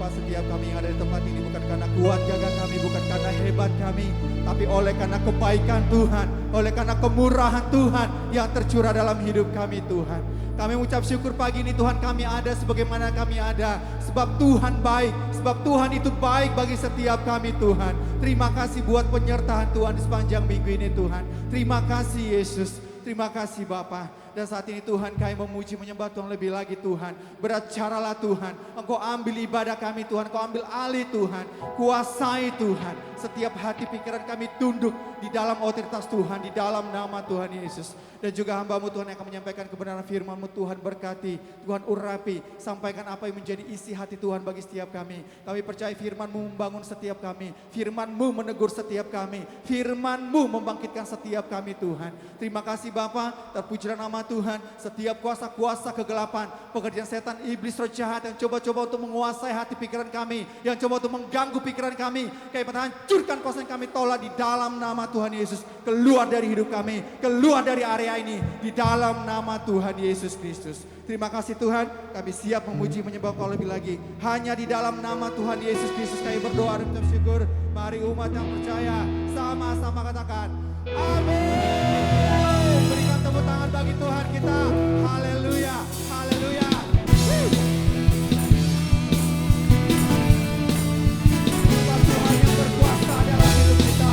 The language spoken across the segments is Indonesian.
Bapa, setiap kami yang ada di tempat ini bukan karena kuat gagah kami, bukan karena hebat kami, tapi oleh karena kebaikan Tuhan, oleh karena kemurahan Tuhan yang tercurah dalam hidup kami Tuhan. Kami mengucap syukur pagi ini Tuhan, kami ada sebagaimana kami ada sebab Tuhan baik, sebab Tuhan itu baik bagi setiap kami Tuhan. Terima kasih buat penyertaan Tuhan di sepanjang minggu ini Tuhan. Terima kasih Yesus, terima kasih Bapa. Dan saat ini Tuhan kami memuji menyembah Tuhan lebih lagi Tuhan. Beracaralah Tuhan, Engkau ambil ibadah kami Tuhan, Engkau ambil alih Tuhan. Kuasai Tuhan, setiap hati pikiran kami tunduk di dalam otoritas Tuhan, di dalam nama Tuhan Yesus. Dan juga hamba-Mu Tuhan yang akan menyampaikan kebenaran firman-Mu Tuhan, berkati, Tuhan urapi, sampaikan apa yang menjadi isi hati Tuhan bagi setiap kami. Kami percaya firman-Mu membangun setiap kami, firman-Mu menegur setiap kami, firman-Mu membangkitkan setiap kami Tuhan. Terima kasih Bapa, terpujilah nama Tuhan. Setiap kuasa-kuasa kegelapan, pekerjaan setan, iblis, roh jahat yang coba-coba untuk menguasai hati pikiran kami, yang coba untuk mengganggu pikiran kami, kami hancurkan kuasa yang kami tolak di dalam nama Tuhan Yesus. Keluar dari hidup kami, keluar dari area ini di dalam nama Tuhan Yesus Kristus. Terima kasih Tuhan, kami siap memuji menyembah Kau lebih lagi. Hanya di dalam nama Tuhan Yesus Kristus kami berdoa dan mengucap syukur. Mari umat yang percaya sama-sama katakan amin. Berikan tepuk tangan bagi Tuhan kita. Haleluya, haleluya. Sebab Tuhan yang berkuasa dalam hidup kita.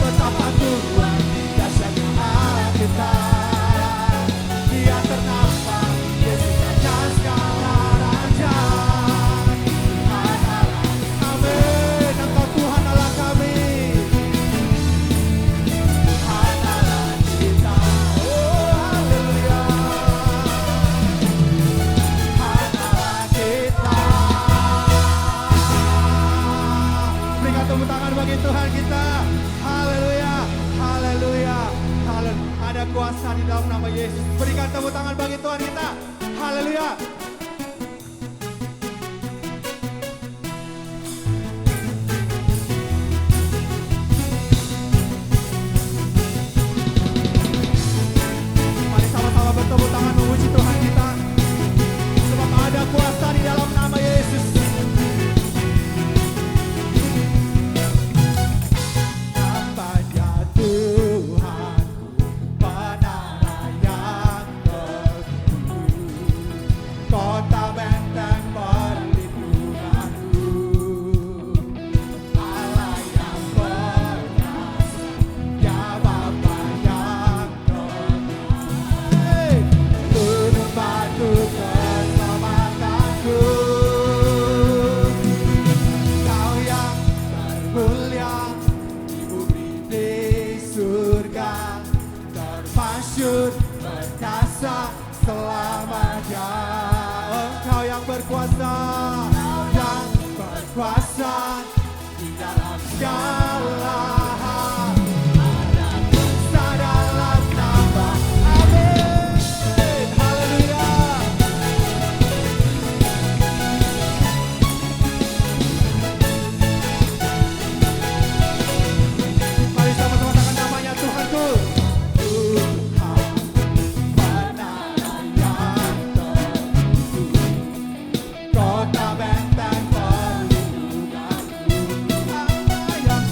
Betapa Tuhan kita. Haleluya, haleluya, haleluya. Ada kuasa di dalam nama Yesus. Berikan tepuk tangan bagi Tuhan kita. Haleluya. Mari sama-sama bertepuk tangan memuji Tuhan kita. Sebab ada kuasa di dalam nama Yesus. Perkasa selamanya. Engkau yang berkuasa, yang berkuasa di dalam segala hal. Ada kuasa dalam nama. Amin. Haleluya. Mari sama-sama katakan namanya Tuhanku. Kota benteng perlindunganku, Allah yang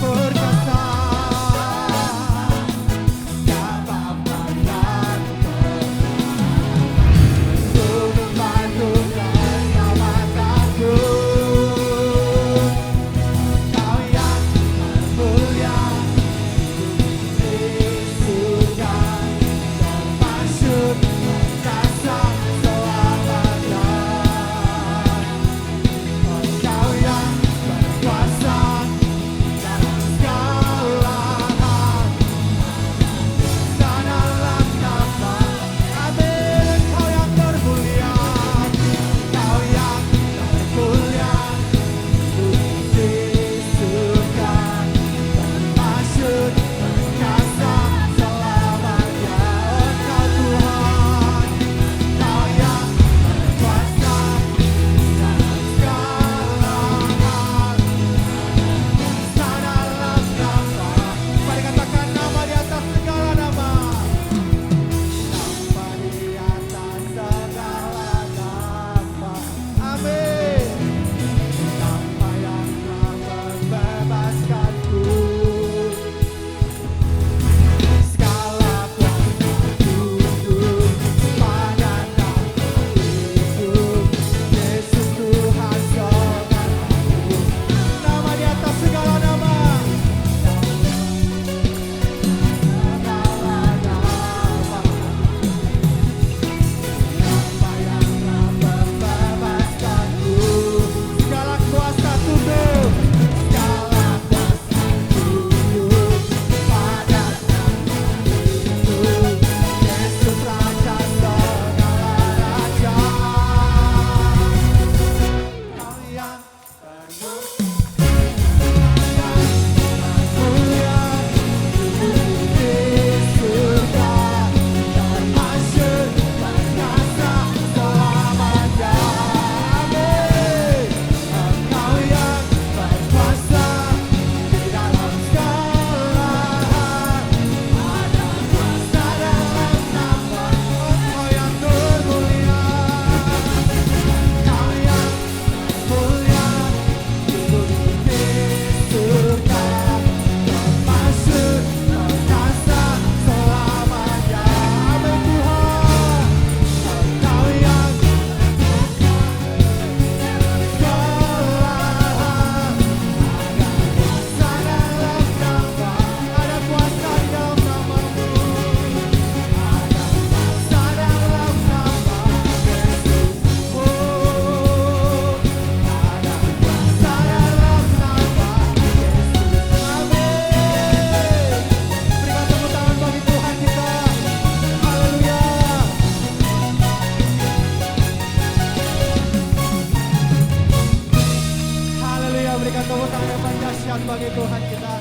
tepuk tangan yang paling dahsyat bagi Tuhan kita.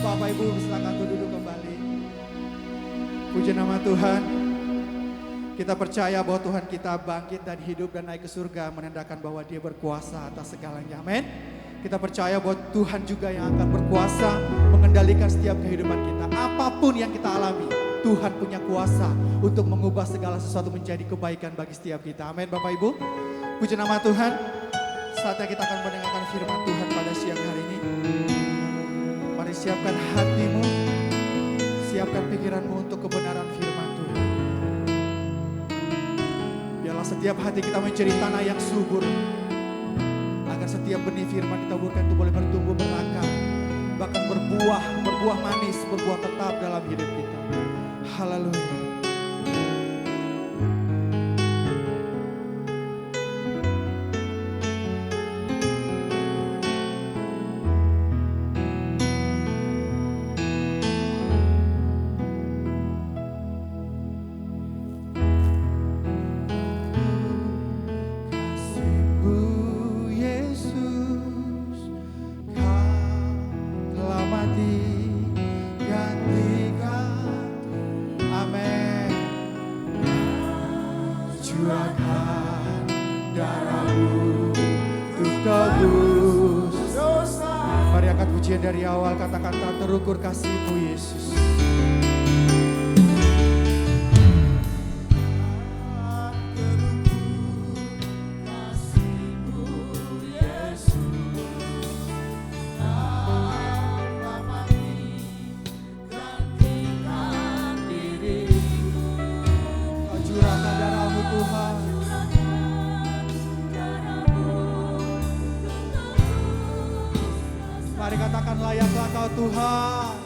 Bapak Ibu silakan untuk duduk kembali. Puji nama Tuhan. Kita percaya bahwa Tuhan kita bangkit dan hidup dan naik ke surga, menandakan bahwa Dia berkuasa atas segalanya. Amin. Kita percaya bahwa Tuhan juga yang akan berkuasa mengendalikan setiap kehidupan kita. Apapun yang kita alami, Tuhan punya kuasa untuk mengubah segala sesuatu menjadi kebaikan bagi setiap kita. Amin Bapak Ibu. Puji nama Tuhan. Saatnya kita akan mendengarkan firman Tuhan pada siang hari ini. Mari siapkan hatimu, siapkan pikiranmu untuk kebenaran firman Tuhan. Biarlah setiap hati kita mencari tanah yang subur, agar setiap benih firman ditaburkan itu boleh bertumbuh berakar, bahkan berbuah manis, berbuah tetap dalam hidup kita. Haleluya. Dari awal katakan tak terukur kasih-Mu Yesus. Curahkan darah-Mu Tuhan. Mari katakan layaklah Kau Tuhan.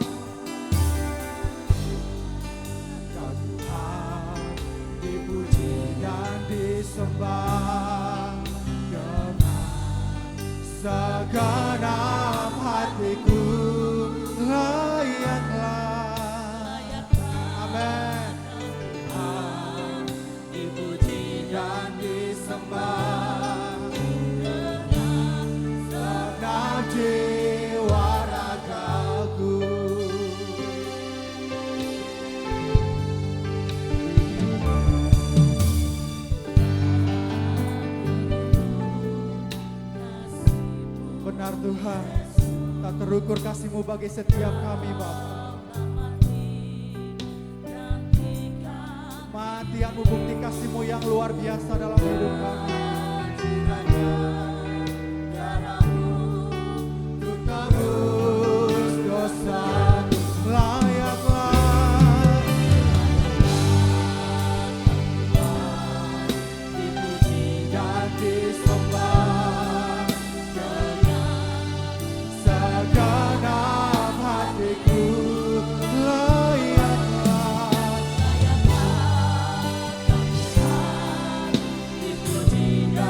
Kau Tuhan dipuji dan disembah dengan segenap hatiku. Layaklah. Amin. Dipuji dan disembah dengan segenap jiwa ragaku. Benar Tuhan, tak terukur kasih-Mu bagi setiap kami Bapa. Matian-Mu bukti kasih-Mu yang luar biasa dalam hidup kami. Dipuji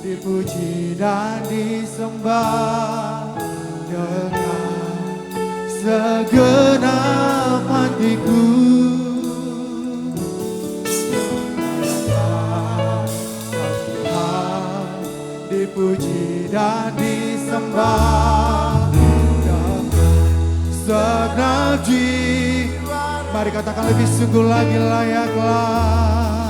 dipuji dan disembah dengan segenap hatiku. Dipuji dan disembah dengan segenap jiwa. Mari katakan lebih sungguh lagi, layaklah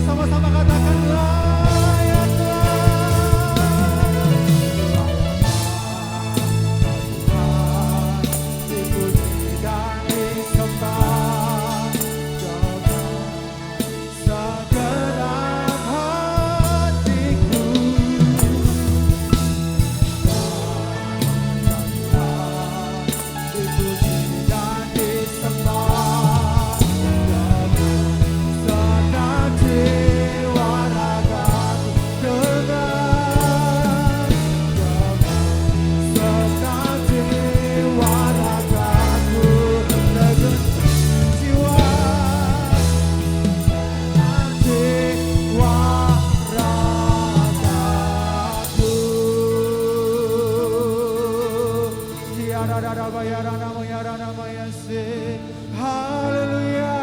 sama-sama katakan haleluya.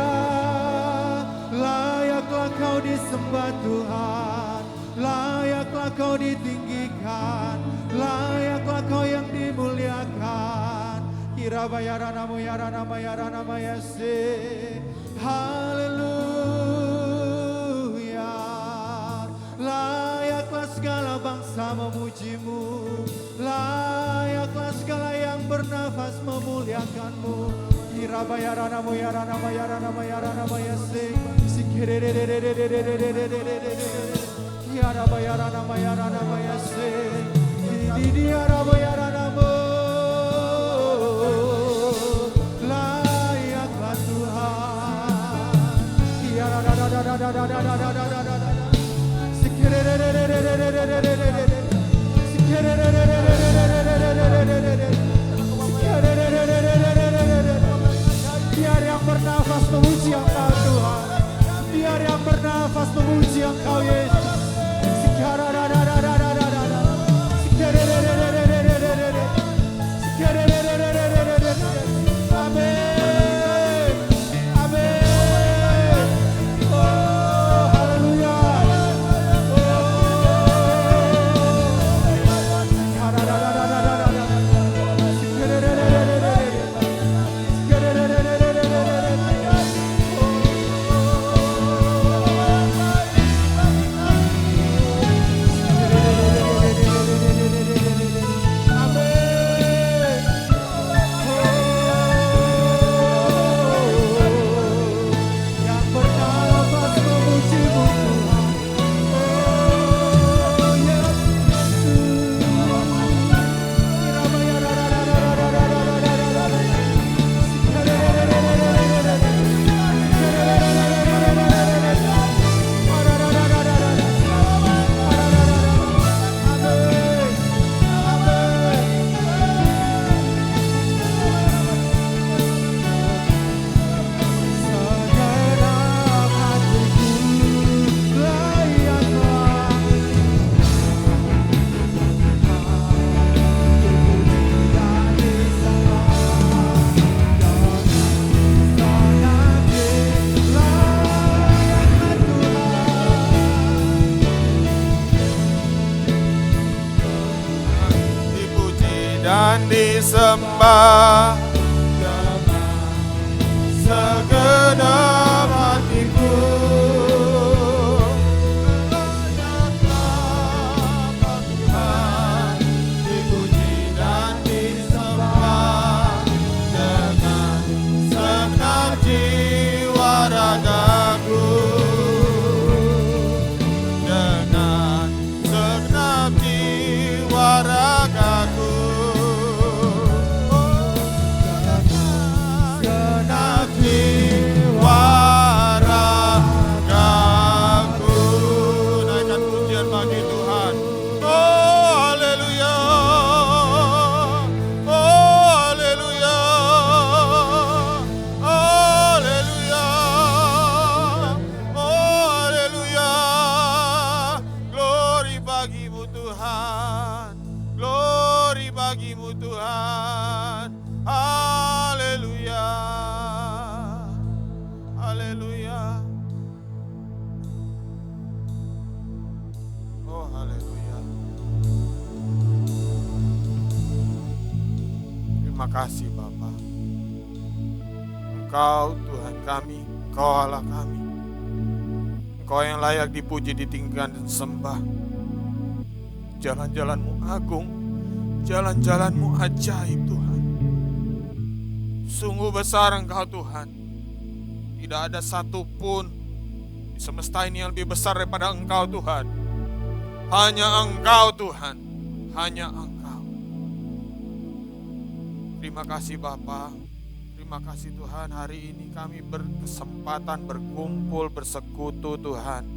Layaklah kau disembah Tuhan, layaklah kau ditinggikan, layaklah kau yang dimuliakan. Kirabayaranamu yaranama yaranama yase. Haleluya. Layaklah segala bangsa memujimu, layaklah segala yang bernafas memuliakanmu. Kirabayaranamu yaranama yaranama yaranama yase. Kirabayaranamu yaranama yase. Kirabayaranamu. Layaklah Tuhan. Biar yang bernafas memuji Engkau Tuhan, biar yang bernafas memuji Engkau Yesus. Amin, amin. Oh haleluya. dan disembah dengan segenap hatiku. Tuhan dipuji dan disembah dengan segenap jiwa ragaku, dengan segenap jiwa ragaku. Segenap jiwa ragaku. Naikkan pujian bagi Tuhan. Oh haleluya, oh haleluya, haleluya, oh haleluya. Glory bagimu Tuhan, glory bagimu Tuhan. Haleluya, haleluya. Oh haleluya. Terima kasih Bapa. Engkau Tuhan kami, Engkau Allah kami. Engkau yang layak dipuji, ditinggikan dan sembah. Jalan-jalan-Mu agung, jalan-jalan-Mu ajaib Tuhan. Sungguh besar Engkau Tuhan. Tidak ada satupun di semesta ini yang lebih besar daripada Engkau Tuhan. Hanya Engkau Tuhan, hanya Engkau. Terima kasih Bapa, terima kasih Tuhan, hari ini kami berkesempatan berkumpul, bersekutu Tuhan.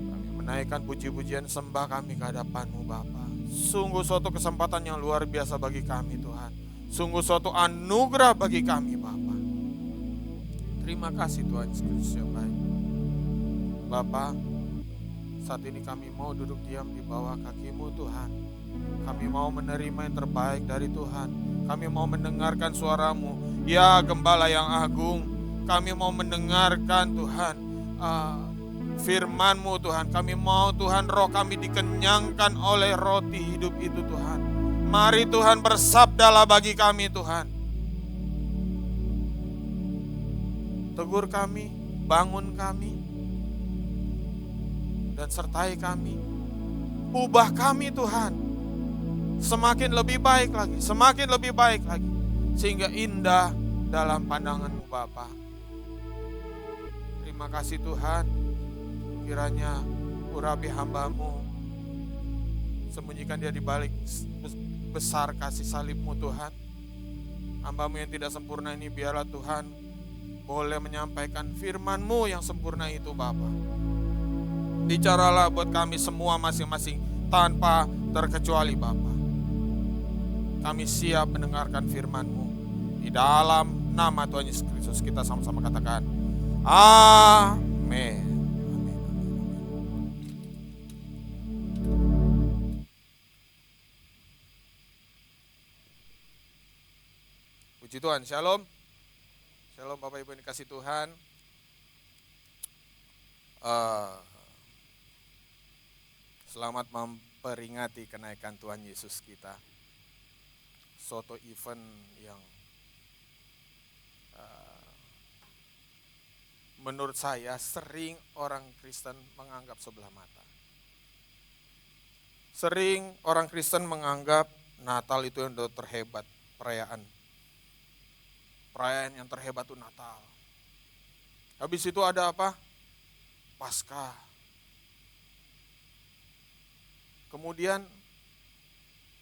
Kami menaikkan puji-pujian sembah kami ke hadapan-Mu Bapa. Sungguh suatu kesempatan yang luar biasa bagi kami Tuhan. Sungguh suatu anugerah bagi kami Bapa. Terima kasih Tuhan Yesus yang baik. Bapa, saat ini kami mau duduk diam di bawah kaki-Mu Tuhan. Kami mau menerima yang terbaik dari Tuhan. Kami mau mendengarkan suara-Mu. Ya Gembala yang agung, kami mau mendengarkan Tuhan firman-Mu Tuhan. Kami mau Tuhan roh kami dikenyangkan oleh roti hidup itu Tuhan. Mari Tuhan bersabdalah bagi kami Tuhan. Tegur kami, bangun kami, dan sertai kami. Ubah kami Tuhan, semakin lebih baik lagi, semakin lebih baik lagi. Sehingga indah dalam pandangan-Mu Bapa. Terima kasih Tuhan, kiranya urapi hamba-Mu, sembunyikan dia di balik besar kasih salib-Mu Tuhan. Hamba-Mu yang tidak sempurna ini biarlah Tuhan boleh menyampaikan firman-Mu yang sempurna itu Bapa. Bicaralah buat kami semua masing-masing tanpa terkecuali Bapa. Kami siap mendengarkan firman-Mu. Di dalam nama Tuhan Yesus Kristus kita sama-sama katakan amin. Puji Tuhan, shalom. Shalom Bapak Ibu yang dikasih Tuhan. Selamat memperingati kenaikan Tuhan Yesus kita. Suatu event yang menurut saya sering orang Kristen menganggap sebelah mata. Sering orang Kristen menganggap Natal itu yang terhebat, perayaan yang terhebat itu Natal. Habis itu ada apa? Paskah. Kemudian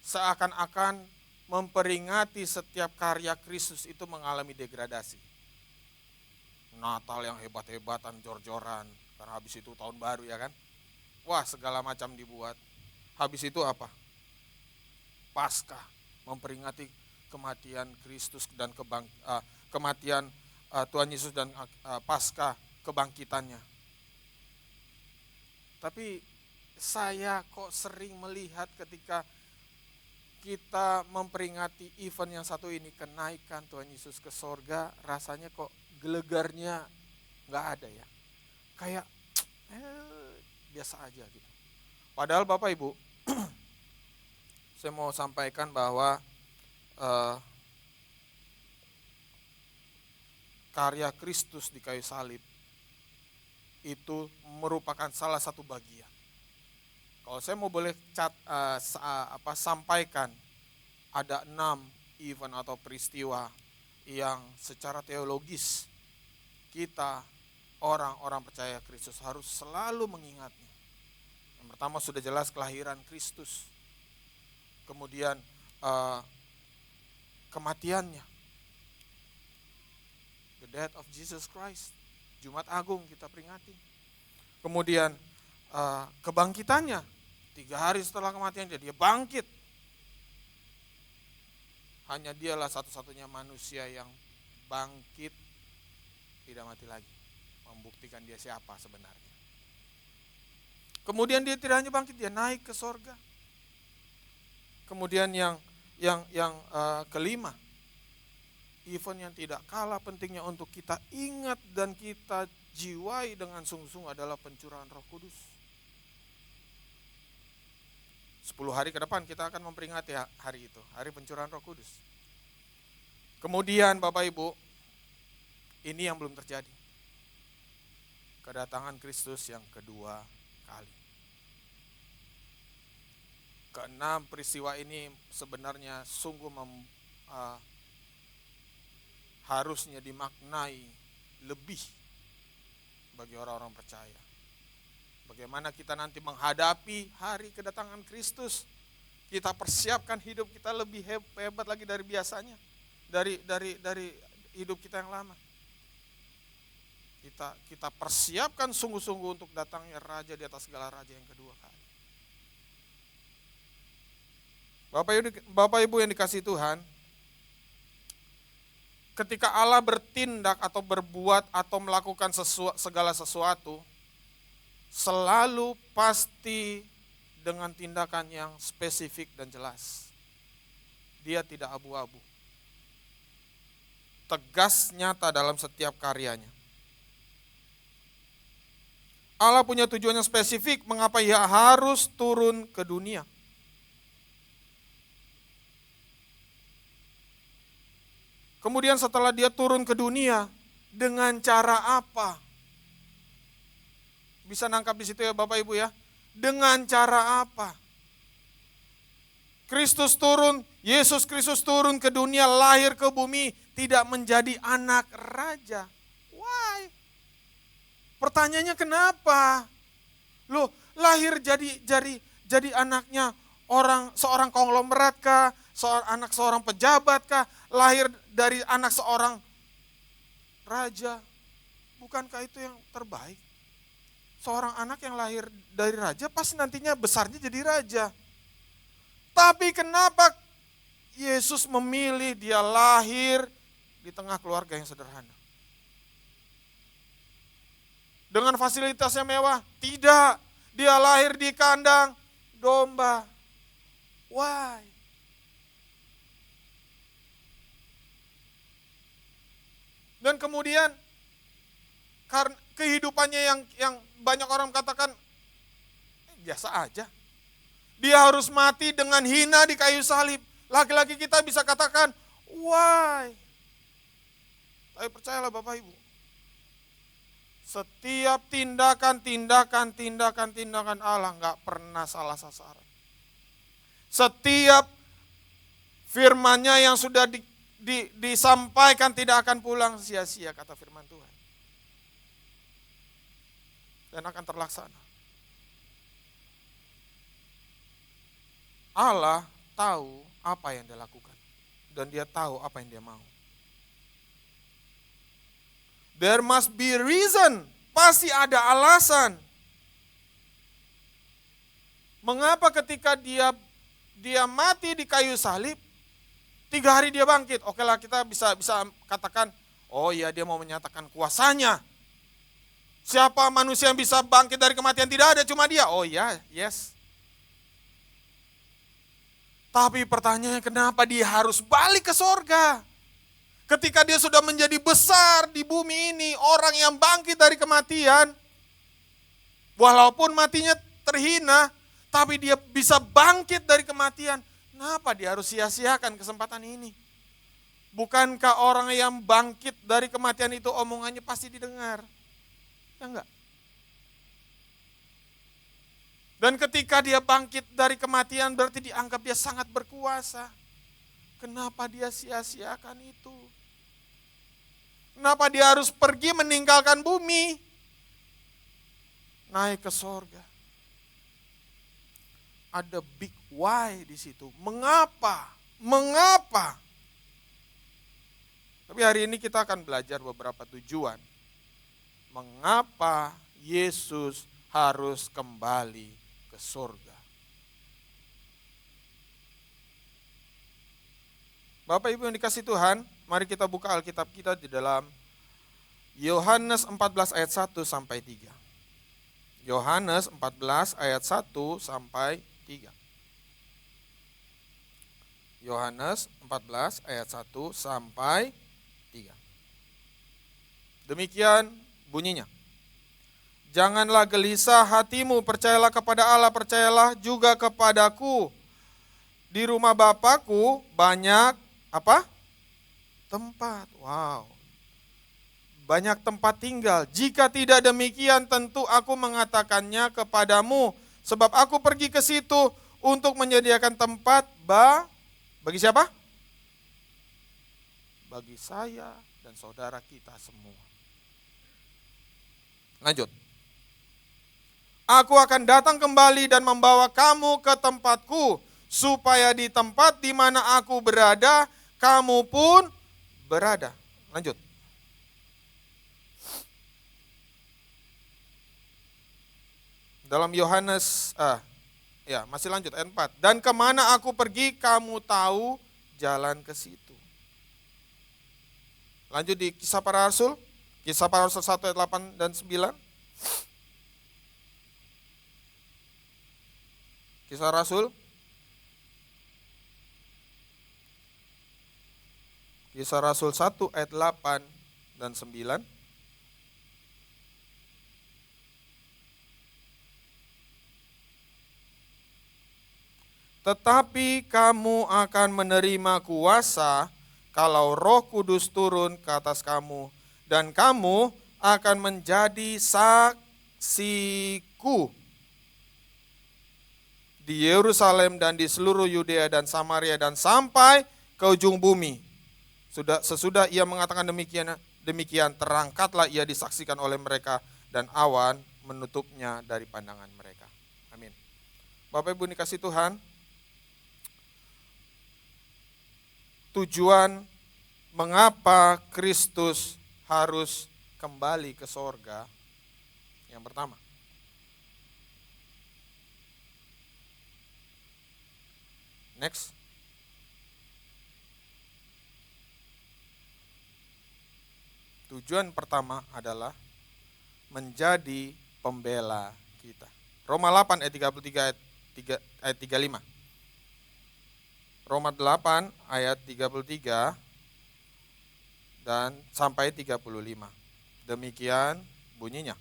seakan-akan memperingati setiap karya Kristus itu mengalami degradasi. Natal yang hebat-hebatan, jor-joran, karena habis itu tahun baru ya kan. Wah segala macam dibuat. Habis itu apa? Paskah, memperingati kematian Kristus dan kematian Tuhan Yesus dan Paskah kebangkitannya. Tapi saya kok sering melihat ketika kita memperingati event yang satu ini, kenaikan Tuhan Yesus ke sorga, rasanya kok gelegarnya nggak ada ya. Kayak biasa aja gitu. Padahal Bapak Ibu, saya mau sampaikan bahwa karya Kristus di kayu salib itu merupakan salah satu bagian. Kalau saya mau boleh sampaikan, ada 6 event atau peristiwa yang secara teologis kita orang-orang percaya Kristus harus selalu mengingatnya. Yang pertama sudah jelas kelahiran Kristus, kemudian kematiannya, the death of Jesus Christ, Jumat Agung kita peringati. Kemudian kebangkitannya, 3 hari setelah kematiannya dia bangkit. Hanya dialah satu-satunya manusia yang bangkit tidak mati lagi, membuktikan dia siapa sebenarnya. Kemudian dia tidak hanya bangkit, dia naik ke sorga. Kemudian yang kelima, event yang tidak kalah pentingnya untuk kita ingat dan kita jiwai dengan sungguh-sungguh adalah pencurahan Roh Kudus. 10 hari ke depan kita akan memperingati hari itu, hari pencurahan Roh Kudus. Kemudian Bapak Ibu, ini yang belum terjadi. Kedatangan Kristus yang kedua kali. Keenam peristiwa ini sebenarnya sungguh harusnya dimaknai lebih bagi orang-orang percaya. Bagaimana kita nanti menghadapi hari kedatangan Kristus. Kita persiapkan hidup kita lebih hebat lagi dari biasanya. Dari hidup kita yang lama. Kita persiapkan sungguh-sungguh untuk datangnya Raja di atas segala raja yang kedua kali. Bapak Ibu yang dikasihi Tuhan, ketika Allah bertindak atau berbuat atau melakukan segala sesuatu, selalu pasti dengan tindakan yang spesifik dan jelas. Dia tidak abu-abu. Tegas nyata dalam setiap karyanya. Allah punya tujuan yang spesifik mengapa ia harus turun ke dunia. Kemudian setelah dia turun ke dunia, dengan cara apa? Bisa nangkap di situ ya Bapak Ibu ya. Dengan cara apa? Yesus Kristus turun ke dunia, lahir ke bumi, tidak menjadi anak raja. Why? Pertanyaannya kenapa? Loh, lahir jadi anaknya seorang konglomerat kah? Anak seorang pejabat kah? Lahir dari anak seorang raja? Bukankah itu yang terbaik? Seorang anak yang lahir dari raja pasti nantinya besarnya jadi raja. Tapi kenapa Yesus memilih dia lahir di tengah keluarga yang sederhana? Dengan fasilitasnya mewah? Tidak. Dia lahir di kandang domba. Why? Dan kemudian karena kehidupannya yang banyak orang katakan biasa aja. Dia harus mati dengan hina di kayu salib. Laki-laki kita bisa katakan, why? Tapi percayalah Bapak Ibu. Setiap tindakan Allah nggak pernah salah sasaran. Setiap firman-Nya yang sudah disampaikan tidak akan pulang sia-sia, kata firman Tuhan. Dan akan terlaksana. Allah tahu apa yang dia lakukan. Dan dia tahu apa yang dia mau. There must be reason. Pasti ada alasan. Mengapa ketika dia mati di kayu salib, 3 hari dia bangkit. Oke lah, kita bisa katakan, oh iya dia mau menyatakan kuasanya. Siapa manusia yang bisa bangkit dari kematian? Tidak ada, cuma dia. Oh iya, yes. Tapi pertanyaannya kenapa dia harus balik ke sorga? Ketika dia sudah menjadi besar di bumi ini, orang yang bangkit dari kematian, walaupun matinya terhina, tapi dia bisa bangkit dari kematian. Kenapa dia harus sia-siakan kesempatan ini? Bukankah orang yang bangkit dari kematian itu omongannya pasti didengar? Ya enggak? Dan ketika dia bangkit dari kematian berarti dianggap dia sangat berkuasa. Kenapa dia sia-siakan itu? Kenapa dia harus pergi meninggalkan bumi? Naik ke sorga. Ada big why di situ. Mengapa? Mengapa? Tapi hari ini kita akan belajar beberapa tujuan. Mengapa Yesus harus kembali ke surga? Bapak Ibu yang dikasih Tuhan, mari kita buka Alkitab kita di dalam Yohanes 14 ayat 1 sampai 3. Yohanes 14 ayat 1 sampai 3. Yohanes 14 ayat 1 sampai 3. Demikian bunyinya. Janganlah gelisah hatimu, percayalah kepada Allah, percayalah juga kepadaku. Di rumah Bapakku banyak apa? Tempat. Wow. Banyak tempat tinggal. Jika tidak demikian tentu aku mengatakannya kepadamu. Sebab aku pergi ke situ untuk menyediakan tempat bagi siapa? Bagi saya dan saudara kita semua. Lanjut. Aku akan datang kembali dan membawa kamu ke tempatku, supaya di tempat di mana aku berada, kamu pun berada. Lanjut. Dalam Yohanes, masih lanjut ayat 4. Dan kemana aku pergi, kamu tahu jalan ke situ. Lanjut di Kisah Para Rasul, Kisah Para Rasul 1 ayat 8 dan 9. Kisah Rasul, Kisah Rasul 1 ayat 8 dan 9. Tetapi kamu akan menerima kuasa kalau Roh Kudus turun ke atas kamu, dan kamu akan menjadi saksiku di Yerusalem dan di seluruh Yudea dan Samaria dan sampai ke ujung bumi. Sesudah ia mengatakan demikian terangkatlah ia disaksikan oleh mereka dan awan menutupnya dari pandangan mereka. Amin. Bapak Ibu dikasih Tuhan, tujuan mengapa Kristus harus kembali ke sorga, yang pertama, next. Tujuan pertama adalah menjadi pembela kita. Roma 8 ayat 33 ayat 35. Roma 8 ayat 33 dan sampai 35. Demikian bunyinya.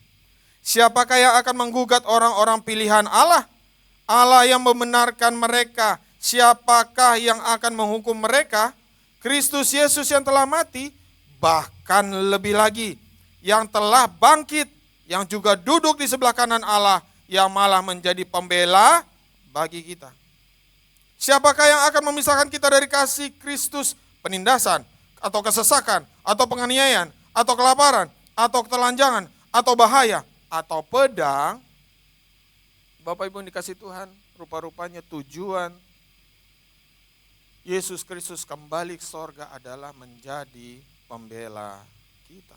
Siapakah yang akan menggugat orang-orang pilihan Allah? Allah yang membenarkan mereka. Siapakah yang akan menghukum mereka? Kristus Yesus yang telah mati, bahkan lebih lagi, yang telah bangkit, yang juga duduk di sebelah kanan Allah, yang malah menjadi pembela bagi kita. Siapakah yang akan memisahkan kita dari kasih Kristus? Penindasan, atau kesesakan, atau penganiayaan, atau kelaparan, atau ketelanjangan, atau bahaya, atau pedang? Bapak Ibu yang dikasih Tuhan, rupa-rupanya tujuan Yesus Kristus kembali ke sorga adalah menjadi pembela kita.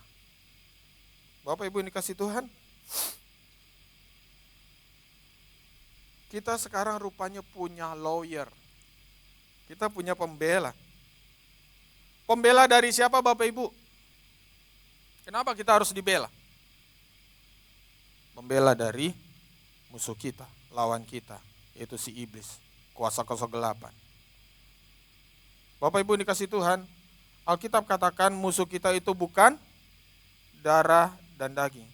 Bapak Ibu yang dikasih Tuhan, kita sekarang rupanya punya lawyer. Kita punya pembela. Pembela dari siapa Bapak Ibu? Kenapa kita harus dibela? Pembela dari musuh kita, lawan kita, yaitu si iblis, kuasa kegelapan. Bapak Ibu dikasih Tuhan, Alkitab katakan musuh kita itu bukan darah dan daging,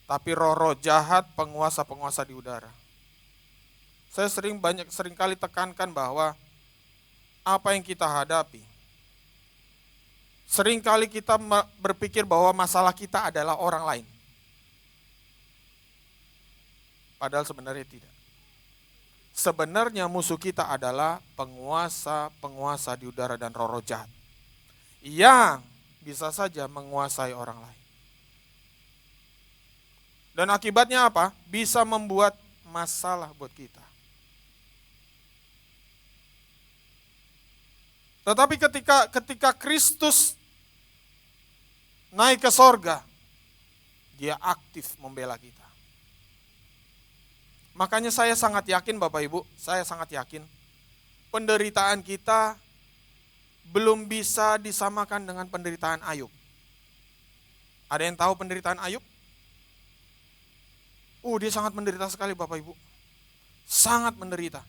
tapi roh-roh jahat, penguasa-penguasa di udara. Saya seringkali tekankan bahwa apa yang kita hadapi, seringkali kita berpikir bahwa masalah kita adalah orang lain. Padahal sebenarnya tidak. Sebenarnya musuh kita adalah penguasa-penguasa di udara dan roh-roh jahat yang bisa saja menguasai orang lain. Dan akibatnya apa? Bisa membuat masalah buat kita. Tetapi ketika Kristus naik ke sorga, dia aktif membela kita. Makanya saya sangat yakin Bapak Ibu, saya sangat yakin penderitaan kita belum bisa disamakan dengan penderitaan Ayub. Ada yang tahu penderitaan Ayub? Dia sangat menderita sekali Bapak Ibu. Sangat menderita.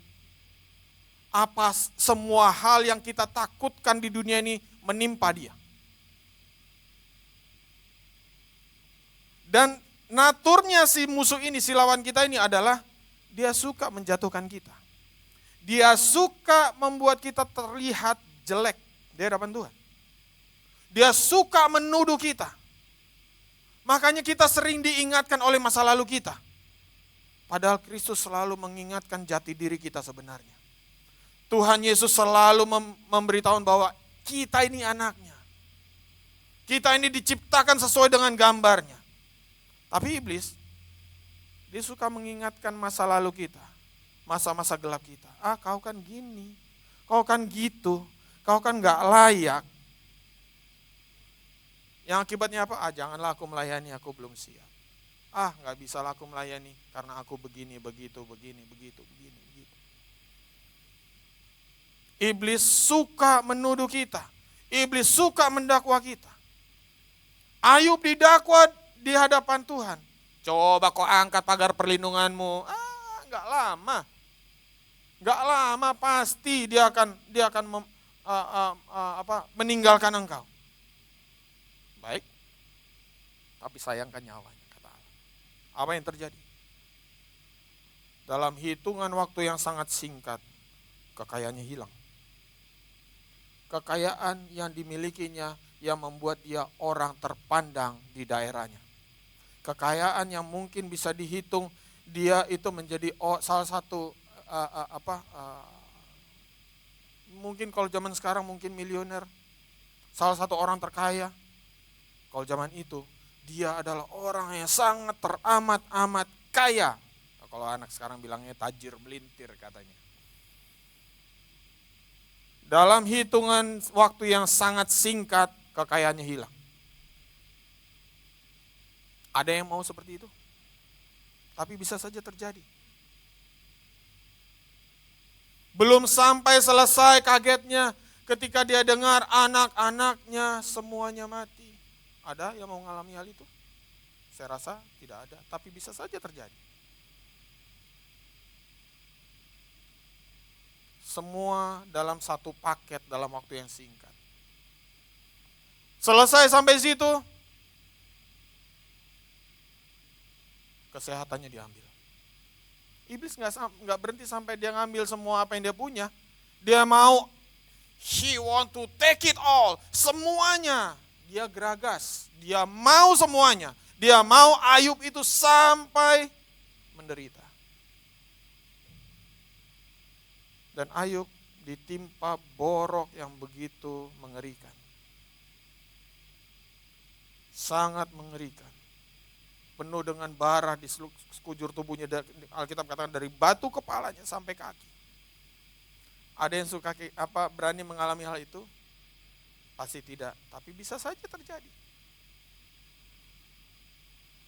Apa semua hal yang kita takutkan di dunia ini menimpa dia. Dan naturnya si musuh ini, si lawan kita ini adalah dia suka menjatuhkan kita. Dia suka membuat kita terlihat jelek di hadapan Tuhan. Dia suka menuduh kita. Makanya kita sering diingatkan oleh masa lalu kita. Padahal Kristus selalu mengingatkan jati diri kita sebenarnya. Tuhan Yesus selalu memberitahu bahwa kita ini anaknya. Kita ini diciptakan sesuai dengan gambarnya. Tapi iblis, dia suka mengingatkan masa lalu kita. Masa-masa gelap kita. Kau kan gini, kau kan gitu, kau kan gak layak. Yang akibatnya apa? Janganlah aku melayani, aku belum siap. Gak bisa lah aku melayani karena aku begini, begitu. Iblis suka menuduh kita. Iblis suka mendakwa kita. Ayub didakwa di hadapan Tuhan. Coba kau angkat pagar perlindunganmu. Enggak lama. Enggak lama pasti dia akan meninggalkan engkau. Baik. Tapi sayangkan nyawanya, kata Allah. Apa yang terjadi? Dalam hitungan waktu yang sangat singkat, kekayaannya hilang. Kekayaan yang dimilikinya yang membuat dia orang terpandang di daerahnya. Kekayaan yang mungkin bisa dihitung, dia itu menjadi salah satu mungkin kalau zaman sekarang mungkin milioner, salah satu orang terkaya. Kalau zaman itu dia adalah orang yang sangat teramat-amat kaya. Kalau anak sekarang bilangnya tajir melintir katanya. Dalam hitungan waktu yang sangat singkat, kekayaannya hilang. Ada yang mau seperti itu? Tapi bisa saja terjadi. Belum sampai selesai kagetnya ketika dia dengar anak-anaknya semuanya mati. Ada yang mau mengalami hal itu? Saya rasa tidak ada, tapi bisa saja terjadi. Semua dalam satu paket dalam waktu yang singkat. Selesai sampai situ, kesehatannya diambil. Iblis nggak berhenti sampai dia ngambil semua apa yang dia punya. Dia mau, he want to take it all, semuanya. Dia geragas, dia mau semuanya. Dia mau Ayub itu sampai menderita. Dan Ayub ditimpa borok yang begitu mengerikan. Sangat mengerikan. Penuh dengan bara di sekujur tubuhnya. Alkitab katakan dari batu kepalanya sampai kaki. Ada yang suka berani mengalami hal itu? Pasti tidak, tapi bisa saja terjadi.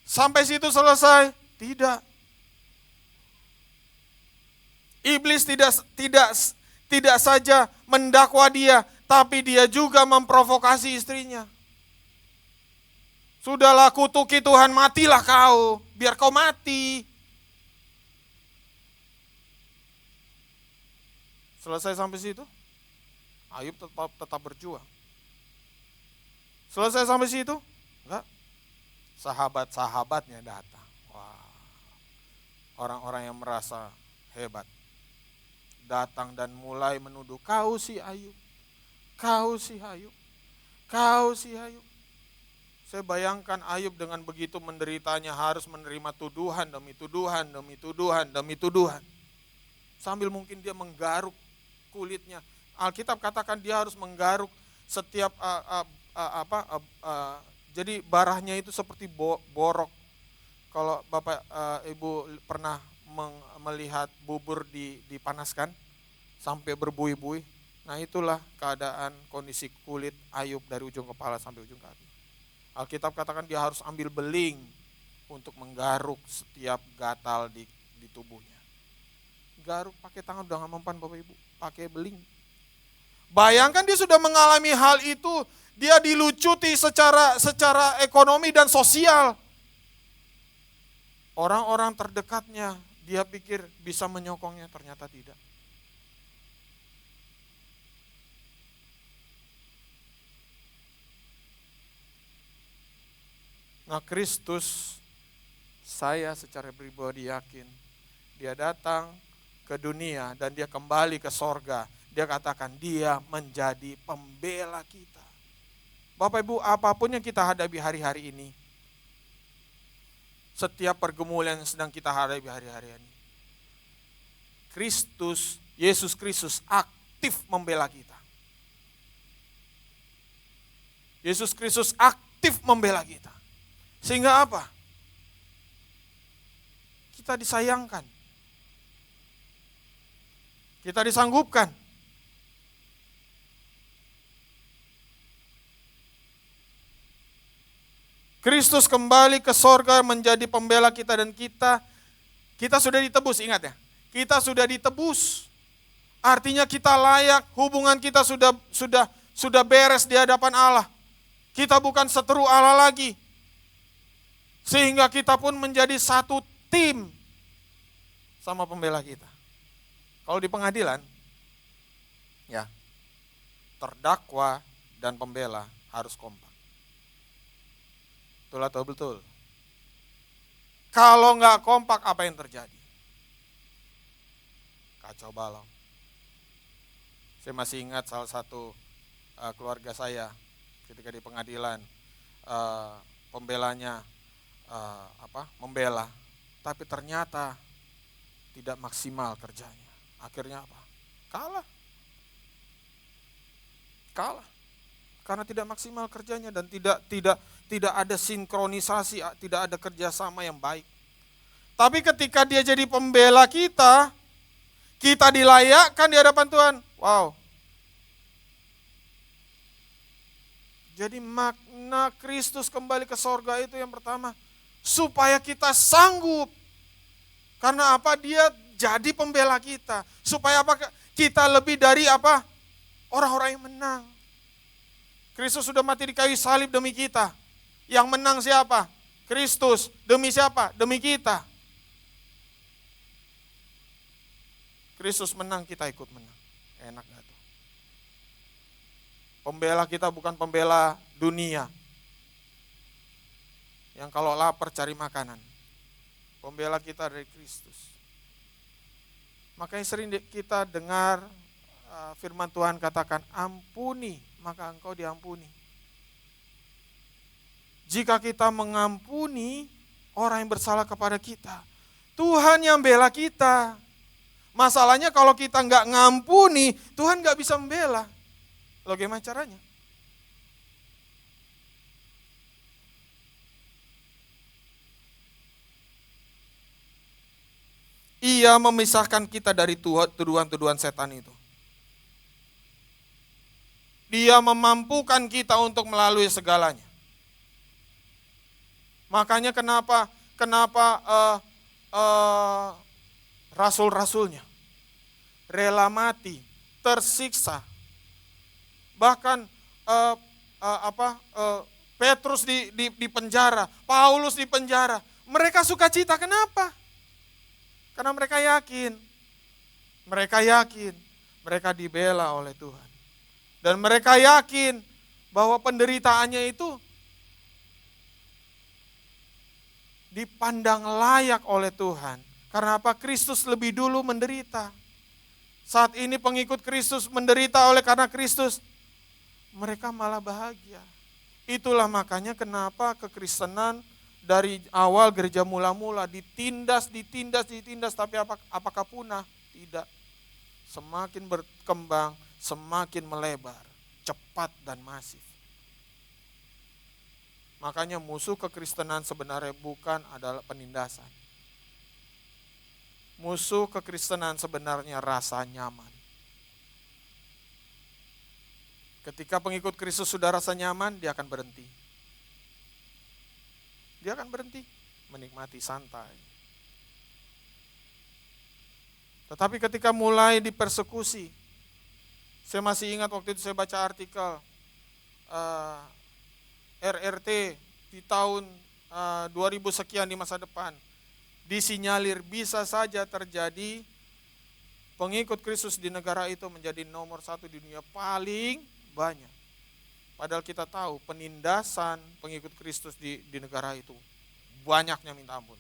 Sampai situ selesai? Tidak. Iblis tidak saja mendakwa dia, tapi dia juga memprovokasi istrinya. Sudahlah kutuki Tuhan, matilah kau, biar kau mati. Selesai sampai situ? Ayub tetap berjuang. Selesai sampai situ? Enggak. Sahabat-sahabatnya datang. Wah, orang-orang yang merasa hebat. datang dan mulai menuduh, kau si Ayub, kau si Ayub, kau si Ayub. Saya bayangkan Ayub dengan begitu menderitanya harus menerima tuduhan demi tuduhan, demi tuduhan, demi tuduhan. Sambil mungkin dia menggaruk kulitnya. Alkitab katakan dia harus menggaruk setiap jadi barahnya itu seperti borok. Kalau Bapak Ibu pernah melihat bubur dipanaskan sampai berbuih-buih. Nah itulah keadaan kondisi kulit Ayub dari ujung kepala sampai ujung kaki. Alkitab katakan dia harus ambil beling untuk menggaruk setiap gatal di tubuhnya. Garuk pakai tangan udah gak mempan Bapak Ibu, pakai beling. Bayangkan dia sudah mengalami hal itu, dia dilucuti secara ekonomi dan sosial. Orang-orang terdekatnya dia pikir bisa menyokongnya, ternyata tidak. Nah Kristus, saya secara pribadi yakin, dia datang ke dunia dan dia kembali ke sorga. Dia katakan dia menjadi pembela kita. Bapak Ibu, apapun yang kita hadapi hari-hari ini, setiap pergumulan yang sedang kita hadapi hari-hari ini, Kristus, Yesus Kristus aktif membela kita. Yesus Kristus aktif membela kita. Sehingga apa? Kita disayangkan. Kita disanggupkan. Kristus kembali ke sorga menjadi pembela kita dan kita sudah ditebus, ingat ya. Kita sudah ditebus. Artinya kita layak, hubungan kita sudah beres di hadapan Allah. Kita bukan seteru Allah lagi. Sehingga kita pun menjadi satu tim sama pembela kita. Kalau di pengadilan, ya, terdakwa dan pembela harus kompak. Betul atau betul? Kalau nggak kompak, apa yang terjadi? Kacau balau. Saya masih ingat salah satu keluarga saya ketika di pengadilan, pembelanya membela, tapi ternyata tidak maksimal kerjanya. Akhirnya apa? Kalah. Karena tidak maksimal kerjanya dan tidak ada sinkronisasi, tidak ada kerjasama yang baik. Tapi ketika dia jadi pembela kita dilayakkan di hadapan Tuhan. Wow. Jadi makna Kristus kembali ke sorga itu yang pertama, supaya kita sanggup. Karena apa? Dia jadi pembela kita. Supaya apa? Kita lebih dari apa? Orang-orang yang menang. Kristus sudah mati di kayu salib demi kita. Yang menang siapa? Kristus. Demi siapa? Demi kita. Kristus menang, kita ikut menang. Enak gak tuh? Pembela kita bukan pembela dunia. Yang kalau lapar cari makanan. Pembela kita dari Kristus. Makanya sering kita dengar firman Tuhan katakan, ampuni, maka engkau diampuni. Jika kita mengampuni orang yang bersalah kepada kita, Tuhan yang bela kita. Masalahnya kalau kita nggak ngampuni, Tuhan nggak bisa membela. Loh gimana caranya? Ia memisahkan kita dari tuduhan-tuduhan setan itu. Dia memampukan kita untuk melalui segalanya. Makanya kenapa rasul-rasulnya rela mati, tersiksa. Bahkan Petrus di penjara, Paulus di penjara. Mereka sukacita, kenapa? Karena mereka yakin mereka dibela oleh Tuhan. Dan mereka yakin bahwa penderitaannya itu dipandang layak oleh Tuhan. Karena apa? Kristus lebih dulu menderita. Saat ini pengikut Kristus menderita oleh karena Kristus, mereka malah bahagia. Itulah makanya kenapa kekristenan dari awal gereja mula-mula ditindas, tapi apakah punah? Tidak. Semakin berkembang, semakin melebar, cepat dan masif. Makanya musuh kekristenan sebenarnya bukan adalah penindasan. Musuh kekristenan sebenarnya rasa nyaman. Ketika pengikut Kristus sudah rasa nyaman, dia akan berhenti. Dia akan berhenti, menikmati santai. Tetapi ketika mulai dipersekusi, saya masih ingat waktu itu saya baca artikel RRT di tahun 2000 sekian di masa depan. Disinyalir bisa saja terjadi pengikut Kristus di negara itu menjadi nomor 1 di dunia paling banyak. Padahal kita tahu penindasan pengikut Kristus di negara itu banyaknya minta ampun.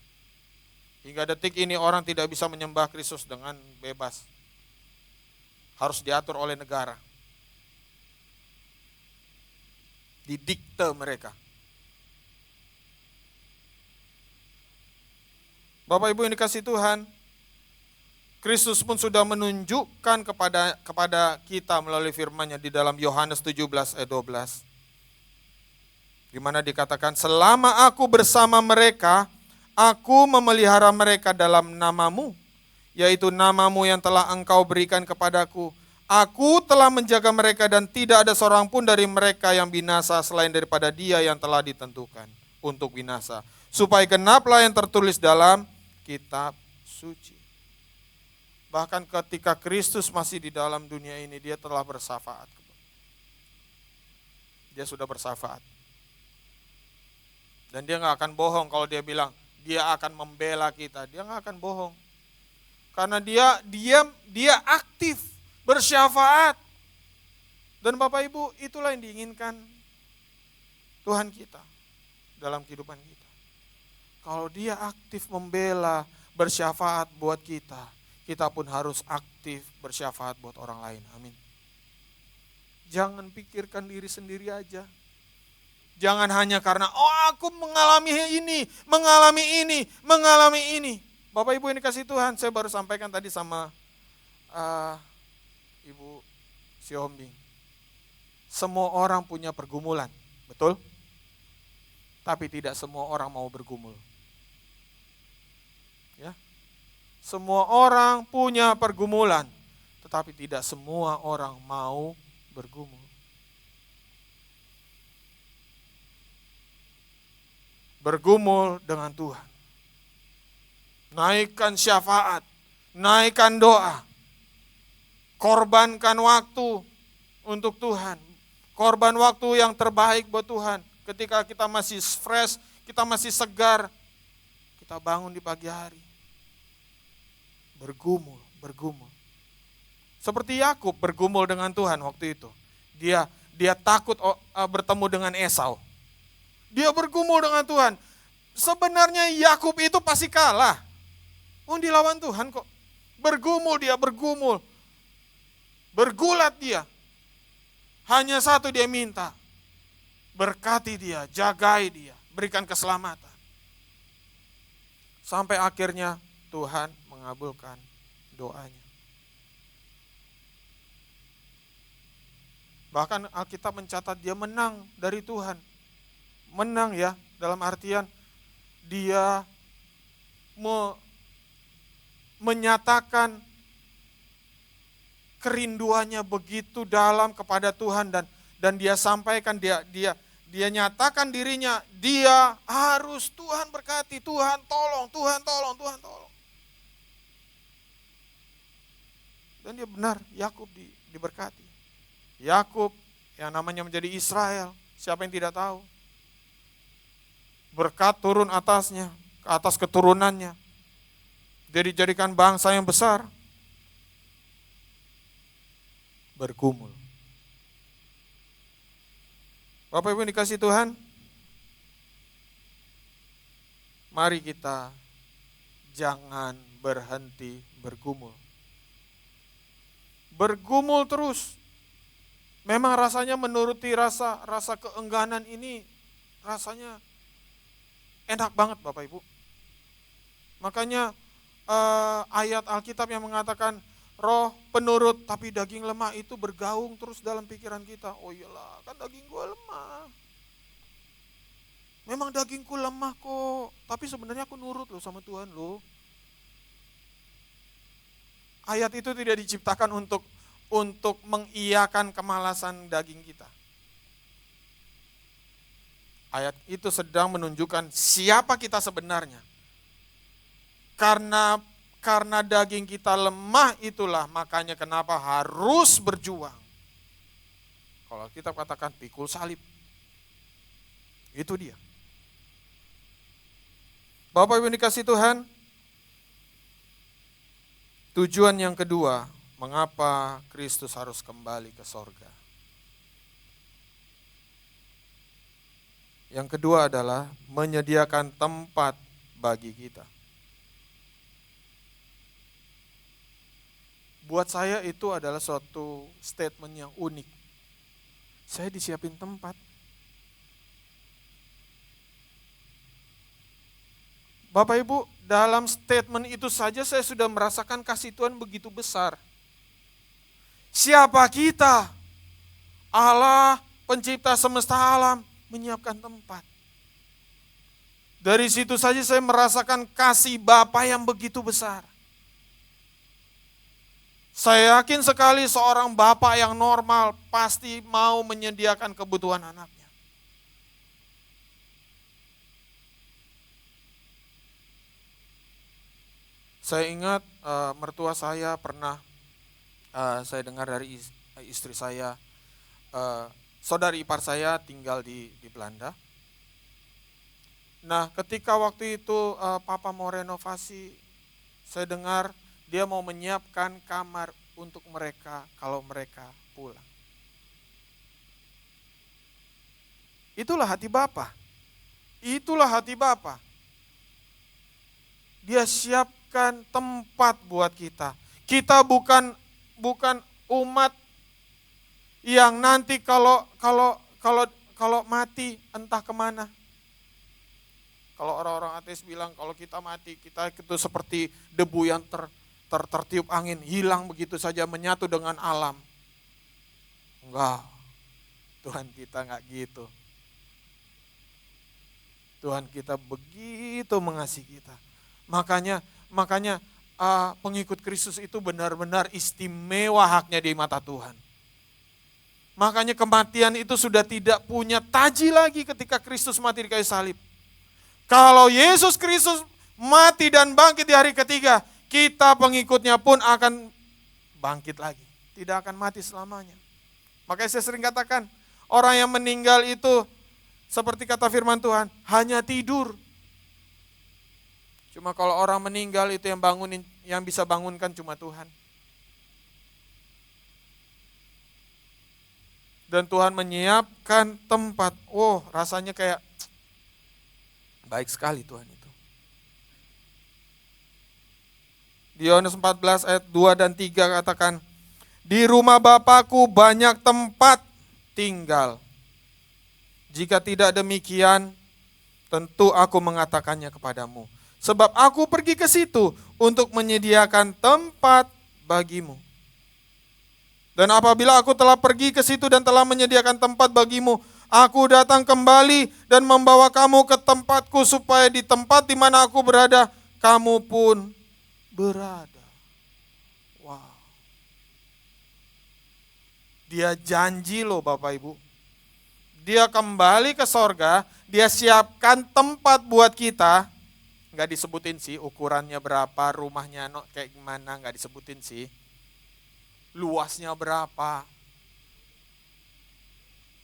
Hingga detik ini orang tidak bisa menyembah Kristus dengan bebas. Harus diatur oleh negara. Didikte mereka. Bapak Ibu yang dikasihi Tuhan, Kristus pun sudah menunjukkan kepada kita melalui firman-Nya di dalam Yohanes 17 ayat 12. Di mana dikatakan, selama aku bersama mereka, aku memelihara mereka dalam namamu, yaitu namamu yang telah engkau berikan kepadaku. Aku telah menjaga mereka dan tidak ada seorang pun dari mereka yang binasa selain daripada dia yang telah ditentukan untuk binasa. Supaya genaplah yang tertulis dalam kitab suci. Bahkan ketika Kristus masih di dalam dunia ini, dia telah bersafaat. Dia sudah bersafaat. Dan dia gak akan bohong kalau dia bilang, dia akan membela kita. Dia gak akan bohong. Karena dia aktif, bersyafaat. Dan Bapak Ibu, itulah yang diinginkan Tuhan kita dalam kehidupan kita. Kalau dia aktif membela, bersyafaat buat kita, kita pun harus aktif bersyafaat buat orang lain. Amin. Jangan pikirkan diri sendiri aja. Jangan hanya karena, aku mengalami ini. Bapak Ibu yang dikasihi Tuhan, saya baru sampaikan tadi sama Ibu Siombing. Semua orang punya pergumulan, betul? Tapi tidak semua orang mau bergumul. Ya. Semua orang punya pergumulan, tetapi tidak semua orang mau bergumul. Bergumul dengan Tuhan. Naikkan syafaat, naikkan doa. Korbankan waktu untuk Tuhan. Korban waktu yang terbaik buat Tuhan. Ketika kita masih fresh, kita masih segar, kita bangun di pagi hari. Bergumul. Seperti Yakub bergumul dengan Tuhan waktu itu. Dia takut bertemu dengan Esau. Dia bergumul dengan Tuhan. Sebenarnya Yakub itu pasti kalah. Dilawan Tuhan kok. Bergumul. Bergulat dia. Hanya satu dia minta. Berkati dia, jagai dia, berikan keselamatan. Sampai akhirnya Tuhan mengabulkan doanya. Bahkan Alkitab mencatat dia menang dari Tuhan. Menang ya, dalam artian dia menyatakan kerinduannya begitu dalam kepada Tuhan dan dia sampaikan, dia nyatakan dirinya, dia harus Tuhan berkati, Tuhan tolong. Dan dia benar, Yakub diberkati. Yakub yang namanya menjadi Israel, siapa yang tidak tahu? Berkat turun atasnya, ke atas keturunannya. Dia dijadikan bangsa yang besar. Bergumul. Bapak Ibu yang dikasihi Tuhan, mari kita jangan berhenti bergumul. bergumul terus. Memang rasanya menuruti rasa keengganan ini rasanya enak banget Bapak Ibu. Makanya ayat Alkitab yang mengatakan roh penurut tapi daging lemah itu bergaung terus dalam pikiran kita. Oh iyalah, kan daging gue lemah. Memang dagingku lemah kok, tapi sebenarnya aku nurut loh sama Tuhan loh. Ayat itu tidak diciptakan untuk mengiyakan kemalasan daging kita. Ayat itu sedang menunjukkan siapa kita sebenarnya. Karena daging kita lemah itulah makanya kenapa harus berjuang. Kalau kita katakan pikul salib. Itu dia. Bapak Ibu dikasih Tuhan, tujuan yang kedua, mengapa Kristus harus kembali ke sorga. Yang kedua adalah menyediakan tempat bagi kita. Buat saya itu adalah suatu statement yang unik. Saya disiapin tempat. Bapak Ibu, dalam statement itu saja saya sudah merasakan kasih Tuhan begitu besar. Siapa kita? Allah, pencipta semesta alam, menyiapkan tempat. Dari situ saja saya merasakan kasih Bapa yang begitu besar. Saya yakin sekali seorang bapak yang normal pasti mau menyediakan kebutuhan anaknya. Saya ingat mertua saya pernah, saya dengar dari istri saya, saudari ipar saya tinggal di Belanda. Nah ketika waktu itu papa mau renovasi, saya dengar dia mau menyiapkan kamar untuk mereka kalau mereka pulang. Itulah hati Bapa. Itulah hati Bapa. Dia siapkan tempat buat kita. Kita bukan umat yang nanti kalau mati entah kemana. Kalau orang-orang ateis bilang kalau kita mati, kita itu seperti debu yang tertiup angin, hilang begitu saja menyatu dengan alam. Enggak, Tuhan kita enggak gitu. Tuhan kita begitu mengasihi kita. Makanya pengikut Kristus itu benar-benar istimewa haknya di mata Tuhan. Makanya kematian itu sudah tidak punya taji lagi ketika Kristus mati di kayu salib. Kalau Yesus Kristus mati dan bangkit di hari ketiga, kita pengikutnya pun akan bangkit lagi. Tidak akan mati selamanya. Makanya saya sering katakan, orang yang meninggal itu seperti kata firman Tuhan, hanya tidur. Cuma kalau orang meninggal itu yang bisa bangunkan cuma Tuhan. Dan Tuhan menyiapkan tempat. Oh, rasanya kayak baik sekali Tuhan itu. Di Yohanes 14 ayat 2 dan 3 katakan, di rumah Bapakku banyak tempat tinggal. Jika tidak demikian, tentu aku mengatakannya kepadamu. Sebab aku pergi ke situ untuk menyediakan tempat bagimu. Dan apabila aku telah pergi ke situ dan telah menyediakan tempat bagimu, aku datang kembali dan membawa kamu ke tempatku supaya di tempat di mana aku berada, kamu pun berada. Wow. Dia janji loh Bapak Ibu. Dia kembali ke sorga, dia siapkan tempat buat kita. Nggak disebutin sih ukurannya berapa, rumahnya kayak gimana, nggak disebutin sih. Luasnya berapa.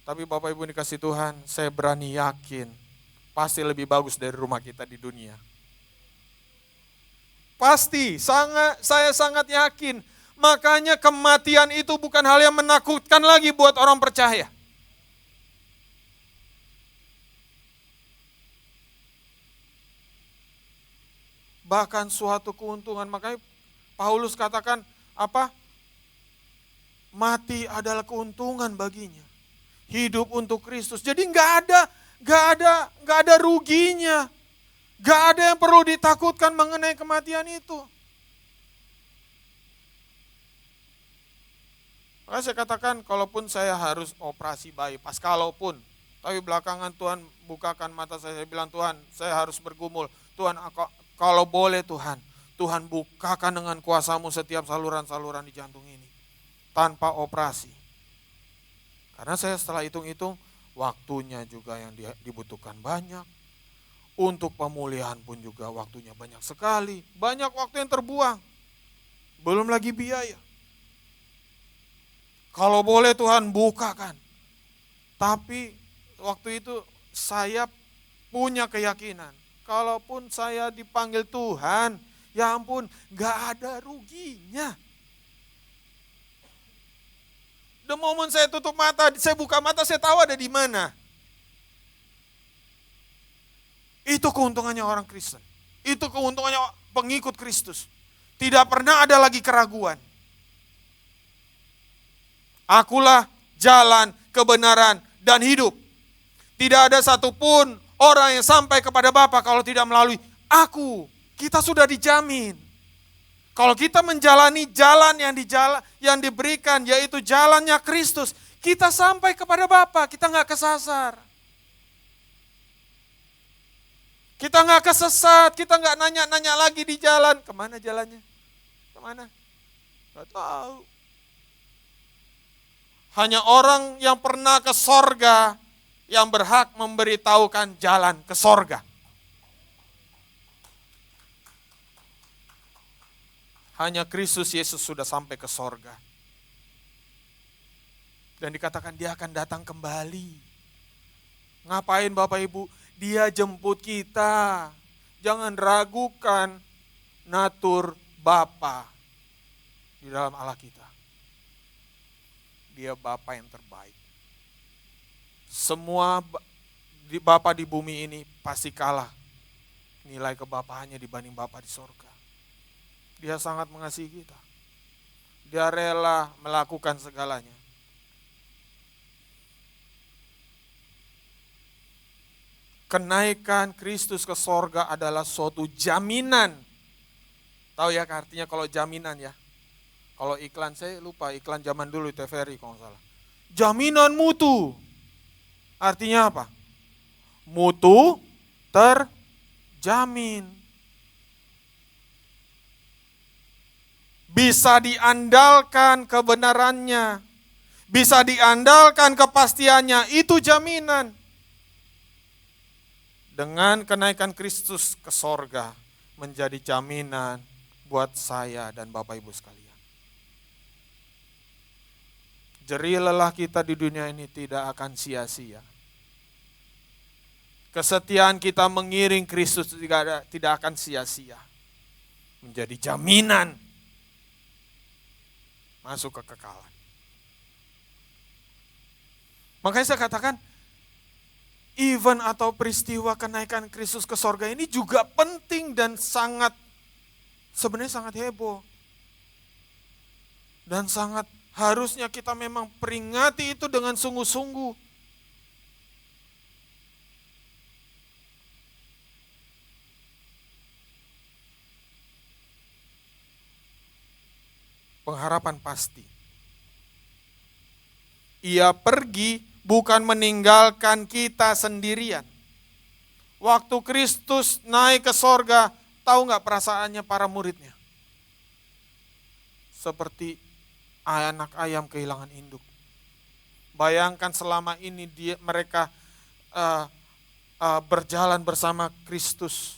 Tapi Bapak Ibu dikasih Tuhan, saya berani yakin pasti lebih bagus dari rumah kita di dunia. Pasti, saya sangat yakin. Makanya kematian itu bukan hal yang menakutkan lagi buat orang percaya. Bahkan suatu keuntungan. Makanya Paulus katakan apa? mati adalah keuntungan baginya. Hidup untuk Kristus. Jadi nggak ada ruginya. Nggak ada yang perlu ditakutkan mengenai kematian itu. Maka saya katakan, kalaupun saya harus operasi bypass, tapi belakangan Tuhan bukakan mata saya bilang, Tuhan, saya harus bergumul. Tuhan, kalau boleh Tuhan bukakan dengan kuasa-Mu setiap saluran-saluran di jantung ini. Tanpa operasi. Karena saya setelah hitung-hitung, waktunya juga yang dibutuhkan banyak. Untuk pemulihan pun juga waktunya banyak sekali. Banyak waktu yang terbuang. Belum lagi biaya. Kalau boleh Tuhan bukakan. Tapi waktu itu saya punya keyakinan. Kalaupun saya dipanggil Tuhan, ya ampun, gak ada ruginya. The moment saya tutup mata, saya buka mata, saya tahu ada di mana. Itu keuntungannya orang Kristen. Itu keuntungannya pengikut Kristus. Tidak pernah ada lagi keraguan. Akulah jalan, kebenaran, dan hidup. Tidak ada satupun orang yang sampai kepada Bapa kalau tidak melalui aku. Kita sudah dijamin. Kalau kita menjalani jalan yang diberikan, yaitu jalannya Kristus, kita sampai kepada Bapa, kita nggak kesasar. Kita nggak kesesat, kita nggak nanya-nanya lagi di jalan. Kemana jalannya? Kemana? Nggak tahu. Hanya orang yang pernah ke sorga yang berhak memberitahukan jalan ke sorga. Hanya Kristus Yesus sudah sampai ke sorga. Dan dikatakan dia akan datang kembali. Ngapain Bapak Ibu? Dia jemput kita. Jangan ragukan natur Bapa di dalam Allah kita. Dia Bapa yang terbaik. Semua Bapa di bumi ini pasti kalah nilai kebapaannya dibanding Bapa di sorga. Dia sangat mengasihi kita. Dia rela melakukan segalanya. Kenaikan Kristus ke sorga adalah suatu jaminan. Tahu ya artinya kalau jaminan ya? Kalau iklan, saya lupa iklan zaman dulu TVRI kalau nggak salah. Jaminan mutu. Artinya apa? Mutu terjamin. Bisa diandalkan kebenarannya. Bisa diandalkan kepastiannya. Itu jaminan. Dengan kenaikan Kristus ke sorga menjadi jaminan buat saya dan Bapak Ibu sekalian. Jerih lelah kita di dunia ini tidak akan sia-sia. Kesetiaan kita mengiring Kristus tidak akan sia-sia. Menjadi jaminan masuk ke kekekalan. Makanya saya katakan, event atau peristiwa kenaikan Kristus ke sorga ini juga penting dan sebenarnya sangat heboh. Dan sangat harusnya kita memang peringati itu dengan sungguh-sungguh. Pengharapan pasti. Ia pergi bukan meninggalkan kita sendirian. Waktu Kristus naik ke sorga, tahu nggak perasaannya para muridnya? Seperti anak ayam kehilangan induk. Bayangkan selama ini mereka berjalan bersama Kristus,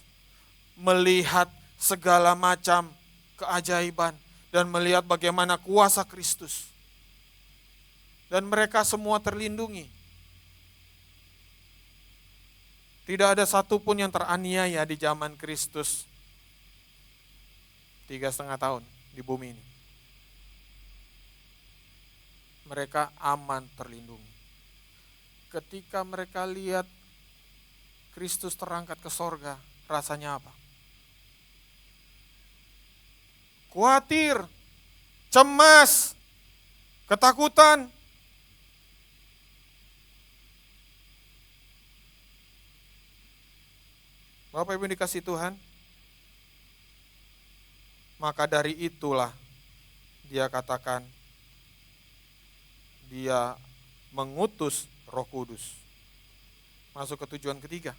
melihat segala macam keajaiban dan melihat bagaimana kuasa Kristus. Dan mereka semua terlindungi. Tidak ada satupun yang teraniaya di zaman Kristus 3,5 tahun di bumi ini. Mereka aman terlindungi. Ketika mereka lihat Kristus terangkat ke sorga, rasanya apa? Khawatir, cemas. ketakutan. Bapak Ibu dikasih Tuhan, maka dari itulah dia katakan, dia mengutus Roh Kudus. Masuk ke tujuan ketiga.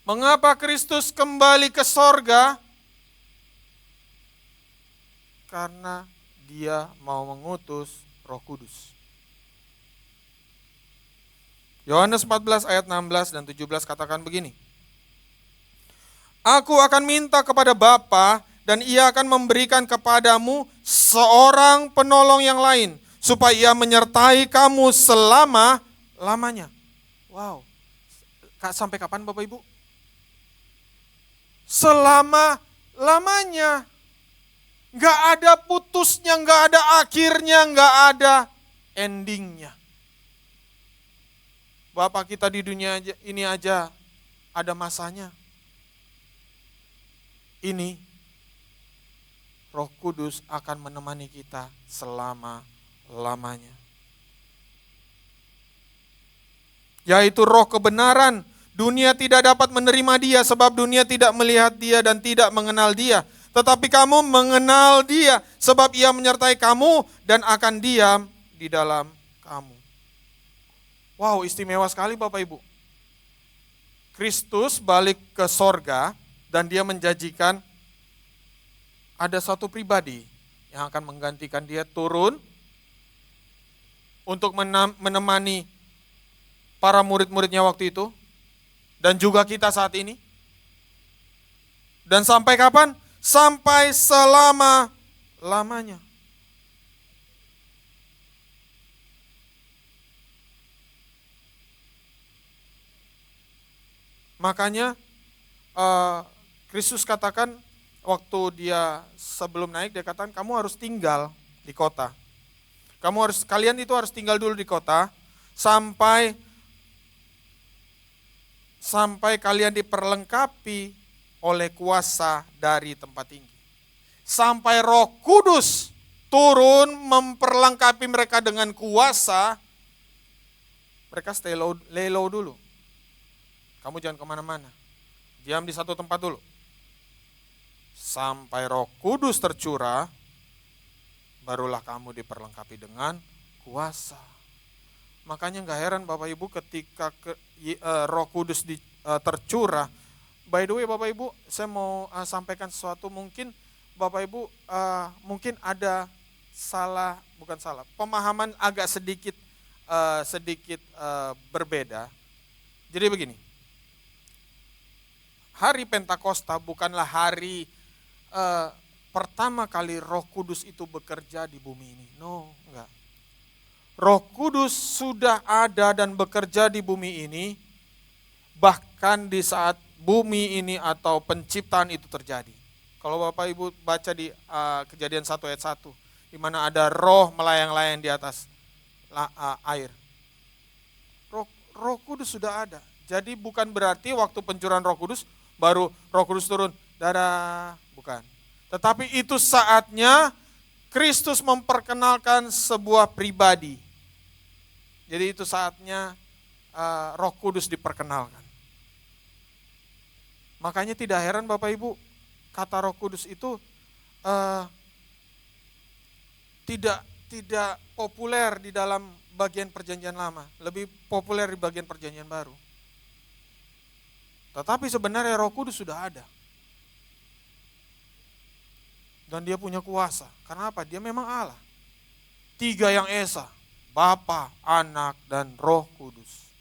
Mengapa Kristus kembali ke sorga? Karena dia mau mengutus Roh Kudus. Yohanes 14 ayat 16 dan 17 katakan begini. Aku akan minta kepada Bapa dan ia akan memberikan kepadamu seorang penolong yang lain, supaya ia menyertai kamu selama-lamanya. Wow, sampai kapan Bapak Ibu? Selama-lamanya. Gak ada putusnya, gak ada akhirnya, gak ada endingnya. Bapak kita di dunia ini aja ada masanya. Ini Roh Kudus akan menemani kita selama-lamanya. Yaitu roh kebenaran. Dunia tidak dapat menerima dia sebab dunia tidak melihat dia dan tidak mengenal dia. Tetapi kamu mengenal dia sebab ia menyertai kamu dan akan diam di dalam kamu. Wow, istimewa sekali Bapak Ibu. Kristus balik ke sorga dan dia menjanjikan ada satu pribadi yang akan menggantikan dia turun untuk menemani para murid-muridnya waktu itu dan juga kita saat ini. Dan sampai kapan? Sampai selama-lamanya. Makanya Kristus katakan waktu dia sebelum naik, dia katakan kamu harus tinggal di kota. Kalian itu harus tinggal dulu di kota sampai kalian diperlengkapi oleh kuasa dari tempat tinggi. Sampai Roh Kudus turun memperlengkapi mereka dengan kuasa, mereka lay low dulu. Kamu jangan kemana-mana, diam di satu tempat dulu. Sampai Roh Kudus tercurah, barulah kamu diperlengkapi dengan kuasa. Makanya gak heran Bapak Ibu ketika Roh Kudus tercurah. By the way Bapak Ibu, saya mau sampaikan sesuatu, mungkin Bapak Ibu mungkin ada pemahaman agak sedikit berbeda. Jadi begini, hari Pentakosta bukanlah hari pertama kali Roh Kudus itu bekerja di bumi ini. No, enggak. Roh Kudus sudah ada dan bekerja di bumi ini, bahkan di saat bumi ini atau penciptaan itu terjadi. Kalau Bapak Ibu baca di Kejadian 1 ayat 1, di mana ada roh melayang-layang di atas air. Roh Kudus sudah ada. Jadi bukan berarti waktu pencurahan Roh Kudus baru Roh Kudus turun, dadah, bukan. Tetapi itu saatnya Kristus memperkenalkan sebuah pribadi. Jadi itu saatnya Roh Kudus diperkenalkan. Makanya tidak heran Bapak Ibu, kata Roh Kudus itu tidak populer di dalam bagian perjanjian lama, lebih populer di bagian perjanjian baru. Tetapi sebenarnya Roh Kudus sudah ada. Dan dia punya kuasa. Karena apa? Dia memang Allah. 3 yang esa, Bapa, Anak, dan Roh Kudus.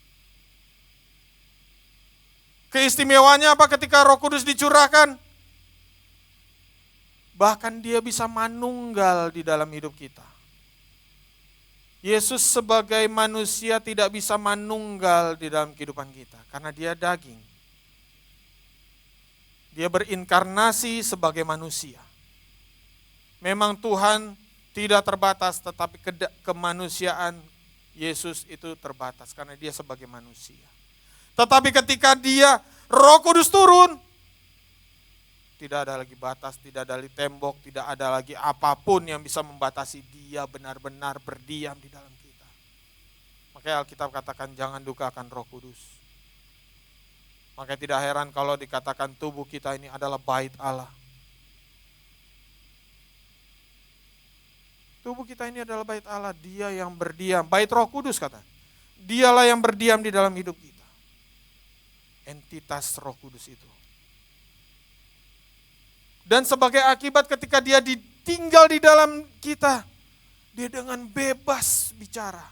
Keistimewaannya apa ketika Roh Kudus dicurahkan? Bahkan dia bisa manunggal di dalam hidup kita. Yesus sebagai manusia tidak bisa manunggal di dalam kehidupan kita karena dia daging. Dia berinkarnasi sebagai manusia. Memang Tuhan tidak terbatas, tetapi kemanusiaan Yesus itu terbatas karena dia sebagai manusia. Tetapi ketika Roh Kudus turun, Tidak ada lagi batas, tidak ada lagi tembok, tidak ada lagi apapun yang bisa membatasi dia benar-benar berdiam di dalam kita. Makanya Alkitab katakan jangan dukakan Roh Kudus. Makanya tidak heran kalau dikatakan tubuh kita ini adalah bait Allah. Tubuh kita ini adalah bait Allah, dia yang berdiam, bait Roh Kudus kata. Dialah yang berdiam di dalam hidup kita. Entitas Roh Kudus itu. Dan sebagai akibat ketika dia ditinggal di dalam kita, dia dengan bebas bicara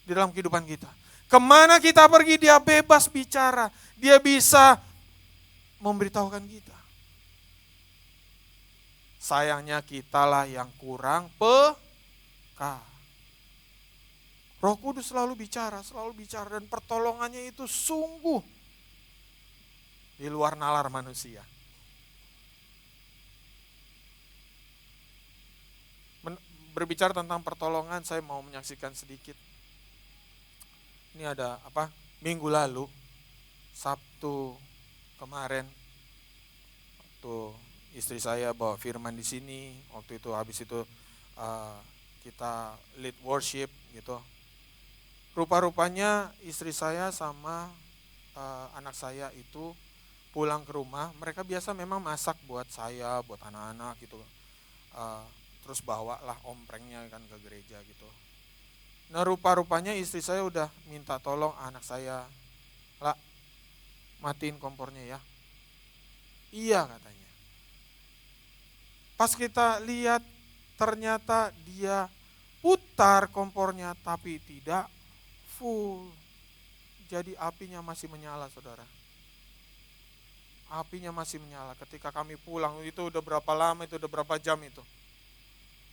di dalam kehidupan kita. Kemana kita pergi dia bebas bicara, dia bisa memberitahukan kita. Sayangnya kitalah yang kurang peka. Roh Kudus selalu bicara dan pertolongannya itu sungguh di luar nalar manusia. Berbicara tentang pertolongan, saya mau menyaksikan sedikit. Ini ada minggu lalu, Sabtu kemarin, waktu istri saya bawa firman di sini, waktu itu habis itu kita lead worship gitu. Rupa-rupanya istri saya sama anak saya itu pulang ke rumah, mereka biasa memang masak buat saya, buat anak-anak gitu. Terus bawalah omprengnya kan ke gereja gitu. Nah rupa-rupanya istri saya udah minta tolong anak saya, "Lah, matiin kompornya ya." Iya katanya. Pas kita lihat ternyata dia putar kompornya tapi tidak full. Jadi apinya masih menyala saudara. Apinya masih menyala. Ketika kami pulang itu udah berapa lama, itu udah berapa jam itu.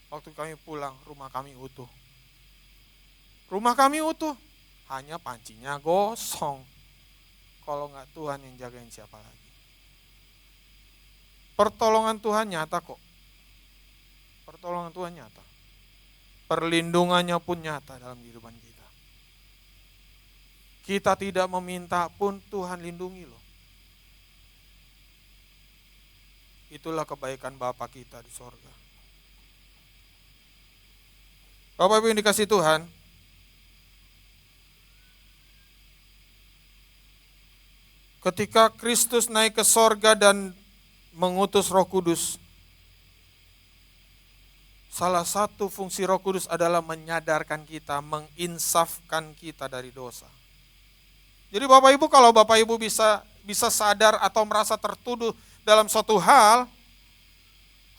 Waktu kami pulang, rumah kami utuh. Rumah kami utuh, hanya pancinya gosong. Kalau nggak Tuhan yang jagain siapa lagi? Pertolongan Tuhan nyata kok. Pertolongan Tuhan nyata. Perlindungannya pun nyata dalam kehidupan kita. Kita tidak meminta pun Tuhan lindungi loh. Itulah kebaikan Bapa kita di sorga. Bapak Ibu yang dikasih Tuhan, ketika Kristus naik ke sorga dan mengutus Roh Kudus, salah satu fungsi Roh Kudus adalah menyadarkan kita, menginsafkan kita dari dosa. Jadi Bapak Ibu, kalau Bapak Ibu bisa sadar atau merasa tertuduh dalam suatu hal,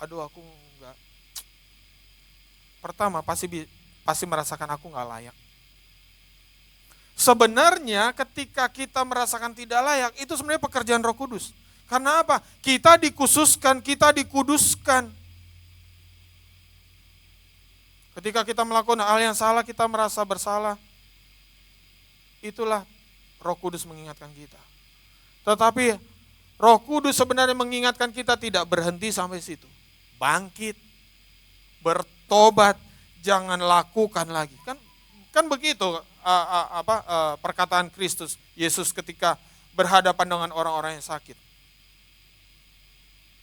aduh aku enggak. Pertama pasti merasakan aku enggak layak. Sebenarnya ketika kita merasakan tidak layak, itu sebenarnya pekerjaan Roh Kudus. Karena apa? Kita dikhususkan, kita dikuduskan. Ketika kita melakukan hal yang salah, kita merasa bersalah. Itulah Roh Kudus mengingatkan kita. Tetapi Roh Kudus sebenarnya mengingatkan kita tidak berhenti sampai situ. Bangkit, bertobat, jangan lakukan lagi. Kan begitu perkataan Kristus Yesus ketika berhadapan dengan orang-orang yang sakit.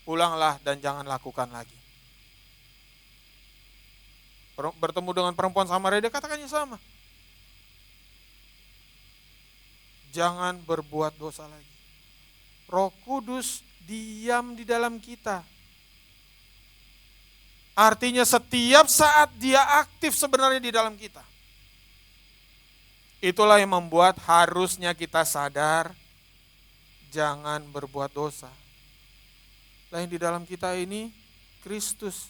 Pulanglah dan jangan lakukan lagi. Bertemu dengan perempuan Samaria, dia katakannya sama. Jangan berbuat dosa lagi. Roh Kudus diam di dalam kita. Artinya setiap saat dia aktif sebenarnya di dalam kita. Itulah yang membuat harusnya kita sadar, jangan berbuat dosa. Lain di dalam kita ini, Kristus,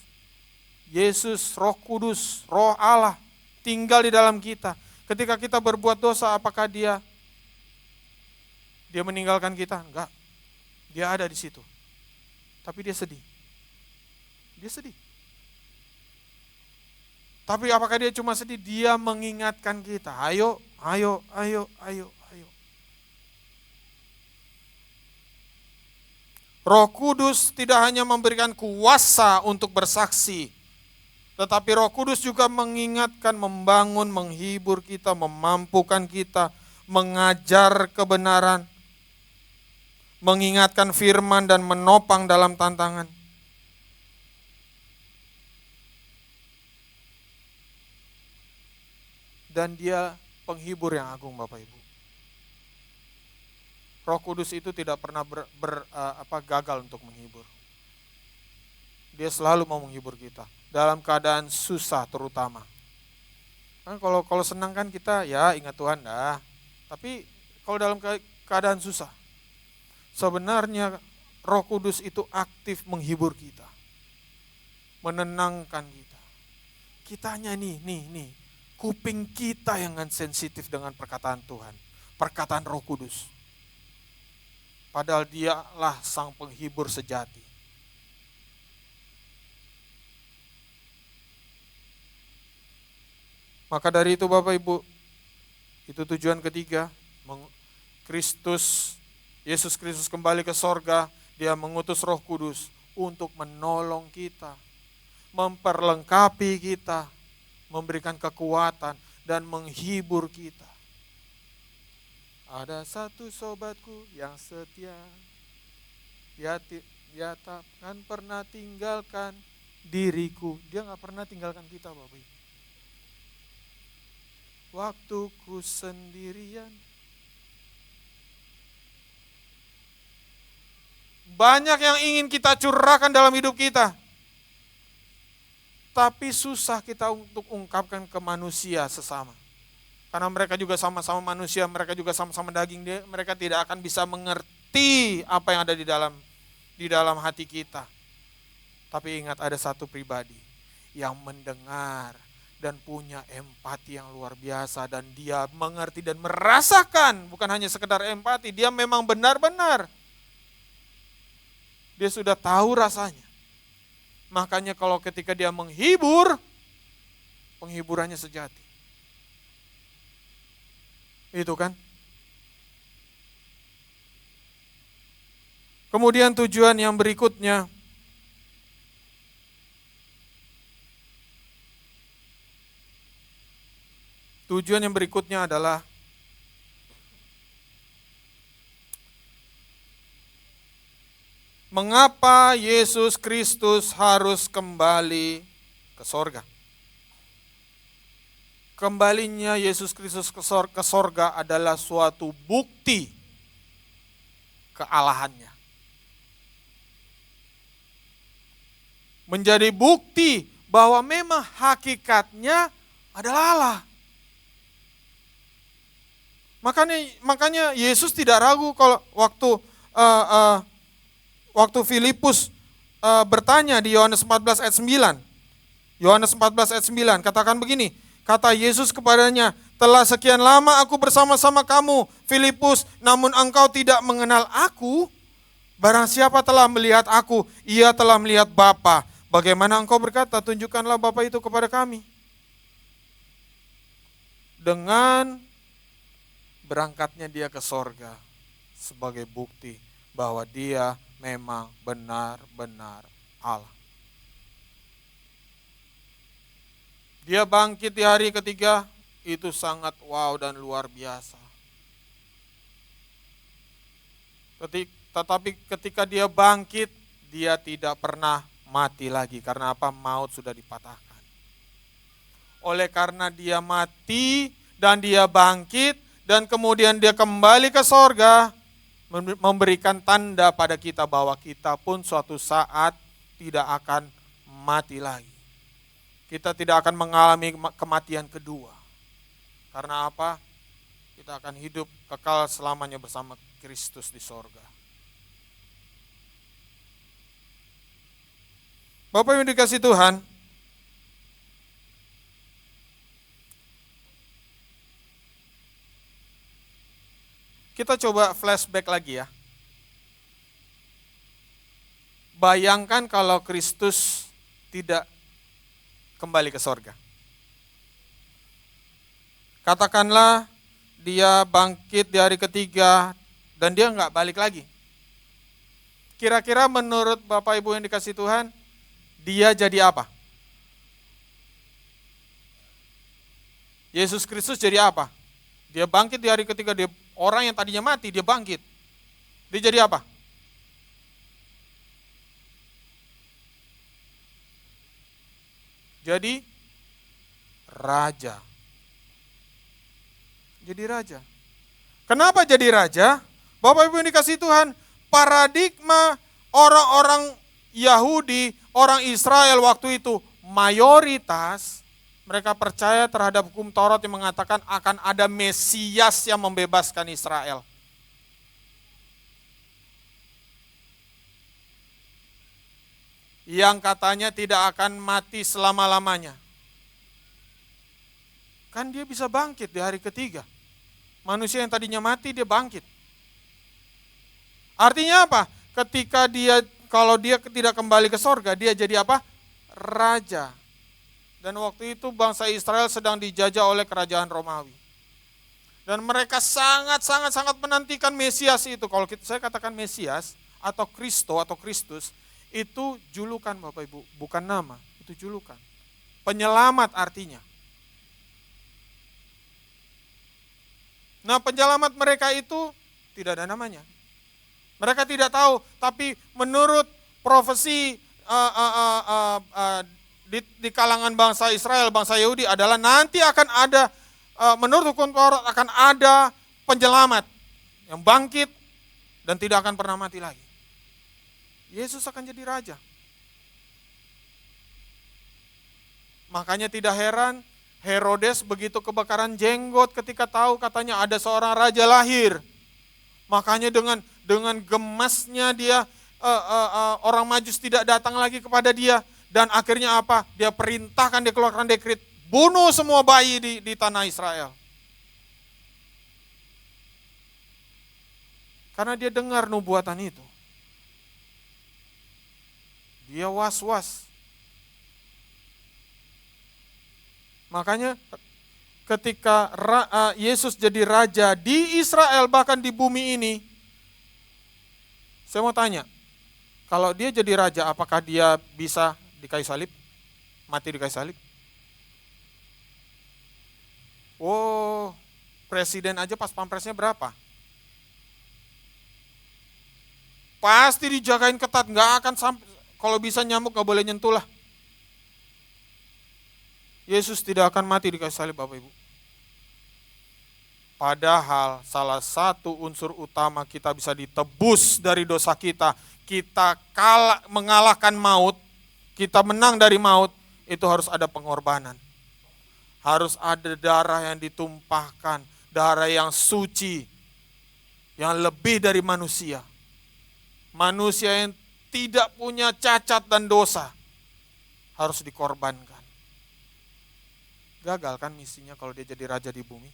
Yesus, Roh Kudus, Roh Allah tinggal di dalam kita. Ketika kita berbuat dosa, apakah dia meninggalkan kita? Enggak. Dia ada di situ. Tapi dia sedih. Dia sedih. Tapi apakah dia cuma sedih? Dia mengingatkan kita. Ayo. Roh Kudus tidak hanya memberikan kuasa untuk bersaksi, tetapi Roh Kudus juga mengingatkan, membangun, menghibur kita, memampukan kita, mengajar kebenaran, mengingatkan firman dan menopang dalam tantangan. Dan dia penghibur yang agung, Bapak Ibu. Roh Kudus itu tidak pernah gagal untuk menghibur. Dia selalu mau menghibur kita dalam keadaan susah terutama. Kan kalau senang kan kita ya ingat Tuhan dah. Tapi kalau dalam keadaan susah, sebenarnya Roh Kudus itu aktif menghibur kita, menenangkan kita. Kitanya nih, kuping kita yang sensitif dengan perkataan Tuhan, perkataan Roh Kudus. Padahal dialah sang penghibur sejati. Maka dari itu Bapak Ibu, itu tujuan ketiga, Yesus Kristus kembali ke sorga, dia mengutus Roh Kudus untuk menolong kita, memperlengkapi kita, memberikan kekuatan dan menghibur kita. Ada satu sobatku yang setia, dia tak akan pernah tinggalkan diriku. Dia gak pernah tinggalkan kita Bapak Ibu. Waktuku sendirian. Banyak yang ingin kita curahkan dalam hidup kita. Tapi susah kita untuk ungkapkan ke manusia sesama. Karena mereka juga sama-sama manusia, mereka juga sama-sama daging, mereka tidak akan bisa mengerti apa yang ada di dalam hati kita. Tapi ingat, ada satu pribadi yang mendengar dan punya empati yang luar biasa, dan dia mengerti dan merasakan, bukan hanya sekedar empati, dia memang benar-benar dia sudah tahu rasanya. Makanya kalau ketika dia menghibur, penghiburannya sejati. Itu kan. Kemudian tujuan yang berikutnya, adalah mengapa Yesus Kristus harus kembali ke sorga. Kembalinya Yesus Kristus ke sorga adalah suatu bukti kealahannya. Menjadi bukti bahwa memang hakikatnya adalah Allah. Makanya Yesus tidak ragu kalau waktu Filipus bertanya di Yohanes 14 ayat 9. Yohanes 14 ayat 9 katakan begini, kata Yesus kepadanya, telah sekian lama aku bersama-sama kamu, Filipus, namun engkau tidak mengenal aku. Barang siapa telah melihat aku, ia telah melihat Bapa. Bagaimana engkau berkata, tunjukkanlah Bapa itu kepada kami. Dengan berangkatnya dia ke sorga sebagai bukti bahwa dia memang benar-benar Allah. Dia bangkit di hari ketiga, itu sangat wow dan luar biasa. Tetapi ketika dia bangkit, dia tidak pernah mati lagi. Karena apa? Maut sudah dipatahkan. Oleh karena dia mati dan dia bangkit, dan kemudian dia kembali ke sorga, memberikan tanda pada kita bahwa kita pun suatu saat tidak akan mati lagi. Kita tidak akan mengalami kematian kedua. Karena apa? Kita akan hidup kekal selamanya bersama Kristus di sorga. Bapak yang dikasih Tuhan, kita coba flashback lagi ya. Bayangkan kalau Kristus tidak kembali ke sorga. Katakanlah dia bangkit di hari ketiga dan dia nggak balik lagi. Kira-kira menurut Bapak Ibu yang dikasih Tuhan, dia jadi apa? Yesus Kristus jadi apa? Dia bangkit di hari ketiga, dia orang yang tadinya mati, dia bangkit. Dia jadi apa? jadi raja. Jadi raja. Kenapa jadi raja? Bapak Ibu yang dikasihi Tuhan, paradigma orang-orang Yahudi, orang Israel waktu itu, mayoritas mereka percaya terhadap hukum Taurat yang mengatakan akan ada Mesias yang membebaskan Israel. Yang katanya tidak akan mati selama-lamanya. Kan dia bisa bangkit di hari ketiga. Manusia yang tadinya mati dia bangkit. Artinya apa? Ketika kalau dia tidak kembali ke sorga, dia jadi apa? Raja. Dan waktu itu bangsa Israel sedang dijajah oleh kerajaan Romawi. Dan mereka sangat menantikan Mesias itu. Kalau saya katakan Mesias atau Kristo atau Kristus, itu julukan Bapak Ibu, bukan nama, itu julukan. Penyelamat artinya. Nah, penyelamat mereka itu tidak ada namanya. Mereka tidak tahu, tapi menurut profesi di kalangan bangsa Israel, bangsa Yahudi adalah nanti akan ada, menurut hukum Taurat akan ada penyelamat yang bangkit dan tidak akan pernah mati lagi. Yesus akan jadi raja. Makanya tidak heran Herodes begitu kebakaran jenggot ketika tahu katanya ada seorang raja lahir. Makanya dengan gemasnya dia orang Majus tidak datang lagi kepada dia. Dan akhirnya apa? Dia perintahkan, dia keluarkan dekret, bunuh semua bayi di tanah Israel. Karena dia dengar nubuatan itu. Dia was-was. Makanya ketika Yesus jadi raja di Israel, bahkan di bumi ini, saya mau tanya, kalau dia jadi raja, apakah dia bisa di kayu salib? Mati di kayu salib? Oh, presiden aja pas pampresnya berapa? Pasti dijagain ketat, nggak akan sampai. Kalau bisa nyamuk gak boleh nyentuh lah. Yesus tidak akan mati di kayu salib Bapak Ibu. Padahal salah satu unsur utama kita bisa ditebus dari dosa kita. Kita mengalahkan maut, kita menang dari maut, itu harus ada pengorbanan. Harus ada darah yang ditumpahkan, darah yang suci, yang lebih dari manusia. Manusia yang tidak punya cacat dan dosa harus dikorbankan. Gagal kan misinya kalau dia jadi raja di bumi?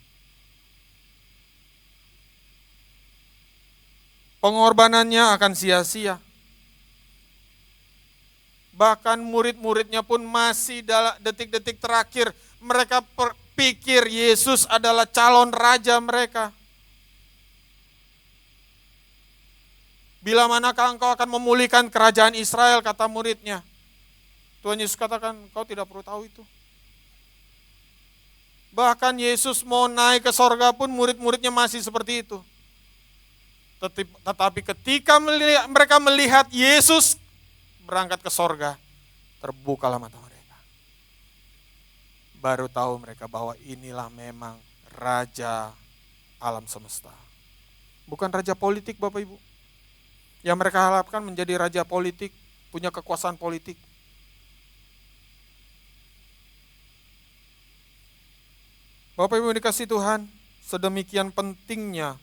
Pengorbanannya akan sia-sia. Bahkan murid-muridnya pun masih dalam detik-detik terakhir mereka pikir Yesus adalah calon raja mereka. Bila manakah engkau akan memulihkan kerajaan Israel, kata muridnya. Tuhan Yesus katakan, kau tidak perlu tahu itu. Bahkan Yesus mau naik ke sorga pun murid-muridnya masih seperti itu. Tetapi ketika mereka melihat Yesus berangkat ke sorga, terbukalah mata mereka. Baru tahu mereka bahwa inilah memang Raja alam semesta. Bukan raja politik Bapak Ibu. Yang mereka harapkan menjadi raja politik, punya kekuasaan politik. Bapak Ibu dikasih Tuhan, sedemikian pentingnya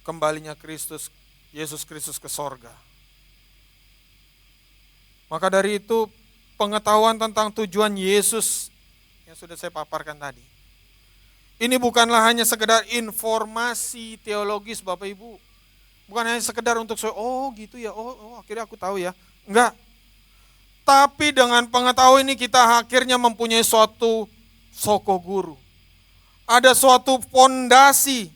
kembalinya Kristus, Yesus Kristus ke sorga. Maka dari itu pengetahuan tentang tujuan Yesus yang sudah saya paparkan tadi. Ini bukanlah hanya sekedar informasi teologis Bapak Ibu. Bukan hanya sekedar untuk saya, oh gitu ya, oh akhirnya aku tahu ya. Enggak. Tapi dengan pengetahuan ini kita akhirnya mempunyai suatu soko guru. Ada suatu fondasi.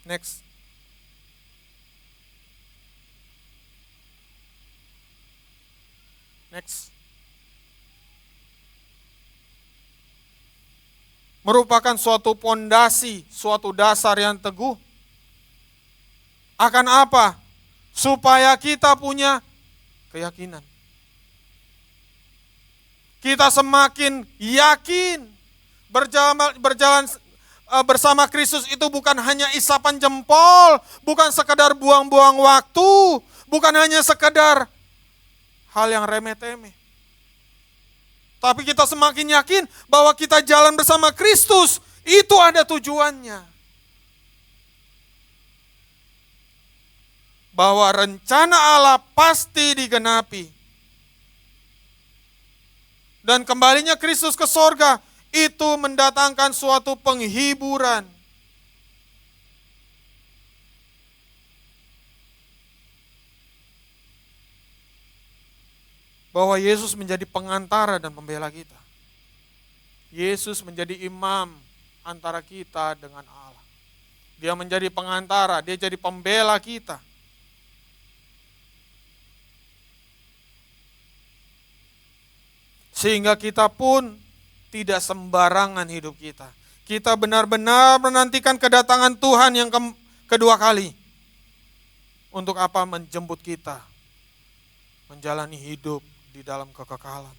Next. Next. Merupakan suatu pondasi, suatu dasar yang teguh. Akan apa? supaya kita punya keyakinan. Kita semakin yakin berjalan bersama Kristus itu bukan hanya isapan jempol, bukan sekedar buang-buang waktu, bukan hanya sekedar hal yang remeh-temeh. Tapi kita semakin yakin bahwa kita jalan bersama Kristus, itu ada tujuannya. Bahwa rencana Allah pasti digenapi. Dan kembalinya Kristus ke sorga, itu mendatangkan suatu penghiburan. Bahwa Yesus menjadi pengantara dan pembela kita. Yesus menjadi imam antara kita dengan Allah. Dia menjadi pengantara, dia jadi pembela kita. Sehingga kita pun tidak sembarangan hidup kita. Kita benar-benar menantikan kedatangan Tuhan yang kedua kali. Untuk apa? Menjemput kita. Menjalani hidup di dalam kekekalan.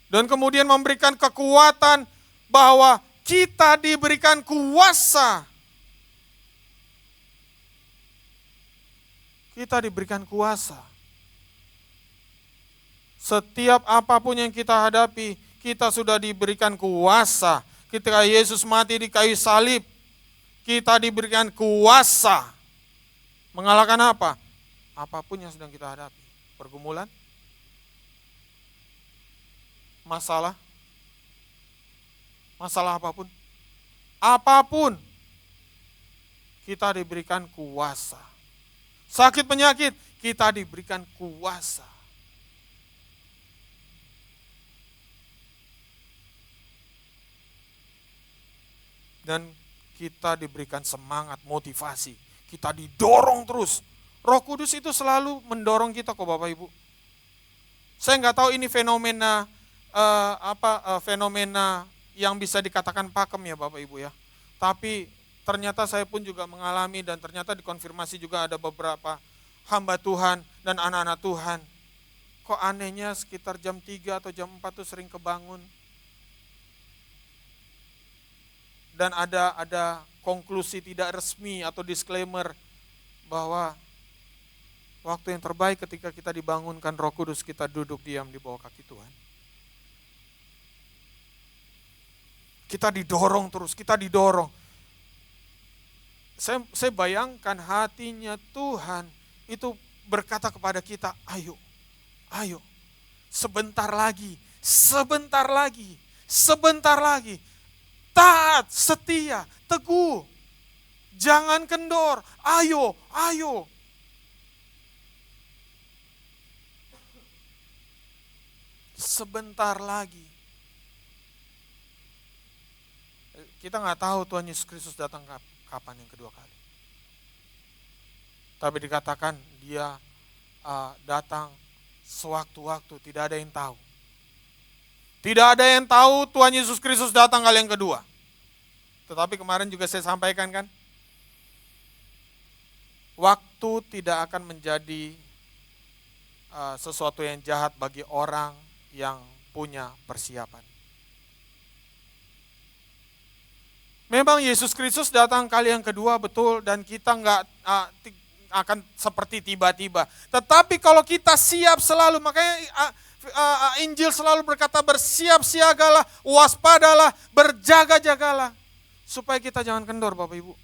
Dan kemudian memberikan kekuatan bahwa kita diberikan kuasa. Kita diberikan kuasa. Setiap apapun yang kita hadapi, kita sudah diberikan kuasa. Ketika Yesus mati di kayu salib, kita diberikan kuasa. Mengalahkan apa? Apapun yang sedang kita hadapi. Pergumulan, masalah apapun, kita diberikan kuasa. Sakit penyakit, kita diberikan kuasa. Dan kita diberikan semangat, motivasi. Kita didorong terus. Roh Kudus itu selalu mendorong kita kok Bapak Ibu. Saya nggak tahu ini fenomena fenomena yang bisa dikatakan pakem ya Bapak Ibu ya. Tapi ternyata saya pun juga mengalami dan ternyata dikonfirmasi juga ada beberapa hamba Tuhan dan anak-anak Tuhan. Kok anehnya sekitar jam 3 atau jam 4 tuh sering kebangun. Dan ada konklusi tidak resmi atau disclaimer bahwa waktu yang terbaik ketika kita dibangunkan Roh Kudus, kita duduk diam di bawah kaki Tuhan. Kita didorong terus, kita didorong. Saya bayangkan hatinya Tuhan itu berkata kepada kita, ayo, sebentar lagi, taat, setia, teguh, jangan kendor, ayo. Sebentar lagi. Kita nggak tahu Tuhan Yesus Kristus datang kapan yang kedua kali. Tapi dikatakan dia datang sewaktu-waktu, tidak ada yang tahu. Tidak ada yang tahu Tuhan Yesus Kristus datang kali yang kedua. Tetapi kemarin juga saya sampaikan kan, waktu tidak akan menjadi sesuatu yang jahat bagi orang yang punya persiapan. Memang Yesus Kristus datang kali yang kedua betul dan kita nggak akan seperti tiba-tiba. Tetapi kalau kita siap selalu, makanya Injil selalu berkata bersiap siagalah, waspadalah, berjaga-jagalah. Supaya kita jangan kendor Bapak Ibu.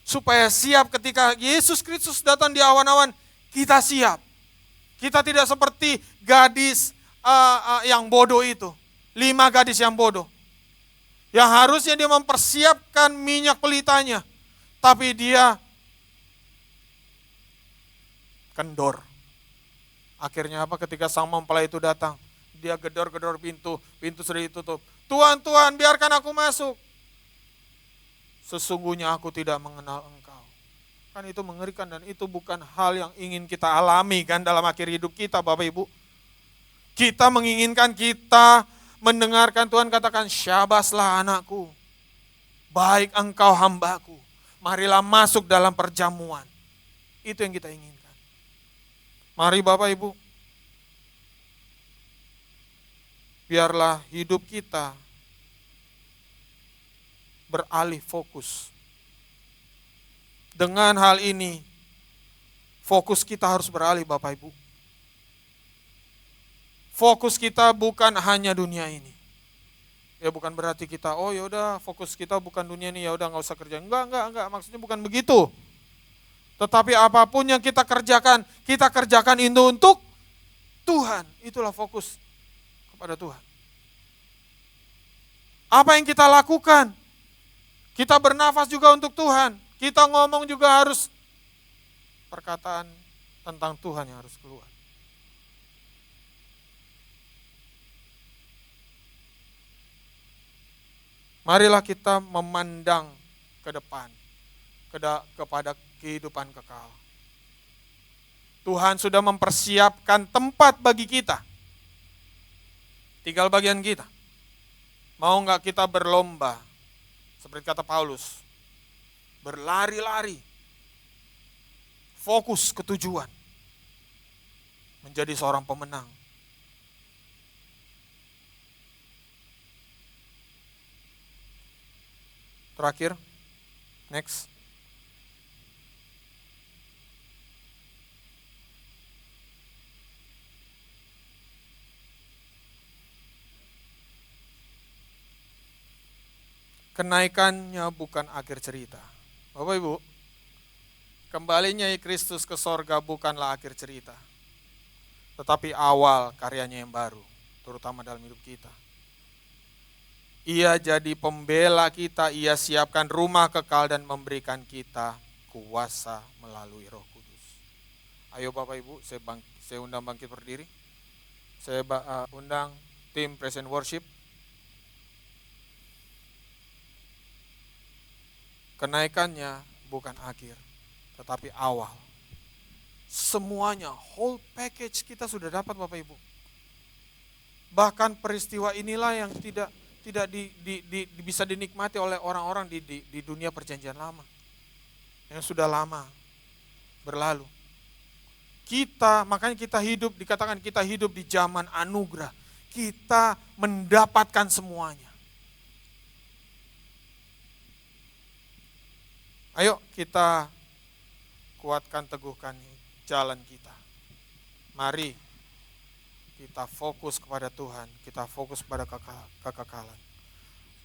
Supaya siap ketika Yesus Kristus datang di awan-awan, kita siap. Kita tidak seperti gadis yang bodoh itu. 5 gadis yang bodoh. Yang harusnya dia mempersiapkan minyak pelitanya. Tapi dia kendor. Akhirnya apa? Ketika sang mempelai itu datang, dia gedor-gedor pintu sudah ditutup. Tuhan, biarkan aku masuk. Sesungguhnya aku tidak mengenal engkau. Kan itu mengerikan dan itu bukan hal yang ingin kita alami kan dalam akhir hidup kita Bapak Ibu. Kita menginginkan kita mendengarkan Tuhan katakan, syabaslah anakku, baik engkau hambaku, marilah masuk dalam perjamuan. Itu yang kita inginkan. Mari Bapak Ibu, biarlah hidup kita beralih fokus. Dengan hal ini, fokus kita harus beralih Bapak Ibu. Fokus kita bukan hanya dunia ini. Ya bukan berarti kita, oh yaudah fokus kita bukan dunia ini, ya udah nggak usah kerja. Enggak, maksudnya bukan begitu. Tetapi apapun yang kita kerjakan itu untuk Tuhan. Itulah fokus kepada Tuhan. Apa yang kita lakukan? Kita bernafas juga untuk Tuhan. Kita ngomong juga harus perkataan tentang Tuhan yang harus keluar. Marilah kita memandang ke depan, kepada kehidupan kekal. Tuhan sudah mempersiapkan tempat bagi kita. Tinggal bagian kita. Mau nggak kita berlomba, seperti kata Paulus, berlari-lari, fokus ke tujuan, menjadi seorang pemenang. Terakhir, next. Kenaikannya bukan akhir cerita. Bapak Ibu, kembalinya Kristus ke sorga bukanlah akhir cerita, tetapi awal karyanya yang baru, terutama dalam hidup kita. Ia jadi pembela kita, ia siapkan rumah kekal dan memberikan kita kuasa melalui Roh Kudus. Ayo Bapak Ibu, saya undang bangkit berdiri. Saya undang tim Present Worship. Kenaikannya bukan akhir, tetapi awal. Semuanya, whole package kita sudah dapat Bapak Ibu. Bahkan peristiwa inilah yang tidak bisa dinikmati oleh orang-orang di dunia perjanjian lama. Yang sudah lama berlalu. Makanya kita hidup, dikatakan kita hidup di zaman anugerah. Kita mendapatkan semuanya. Ayo kita kuatkan, teguhkan jalan kita. Mari kita fokus kepada Tuhan, kita fokus pada kekekalan.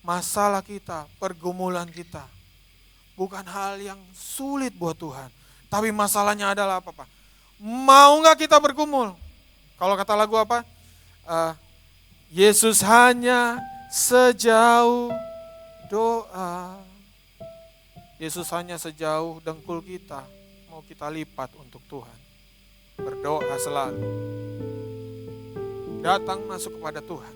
Masalah kita, pergumulan kita, bukan hal yang sulit buat Tuhan. Tapi masalahnya adalah apa Pak? Mau gak kita bergumul? Kalau kata lagu apa? Yesus hanya sejauh doa. Yesus hanya sejauh dengkul kita, mau kita lipat untuk Tuhan. Berdoa selalu. Datang masuk kepada Tuhan.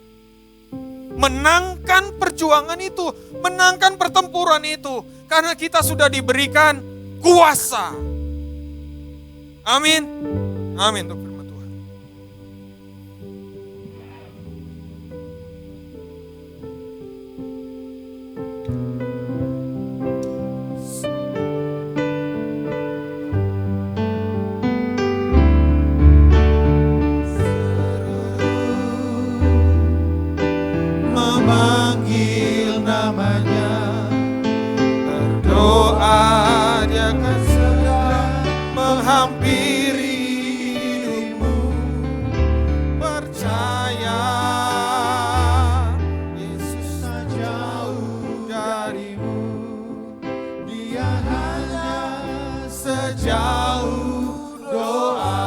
Menangkan perjuangan itu, menangkan pertempuran itu. Karena kita sudah diberikan kuasa. Amin. Amin untuk firman Tuhan. Memanggil namanya, berdoa dia akan segera menghampiri hidupmu. Percaya Yesus tak jauh darimu, dia hanya sejauh doa.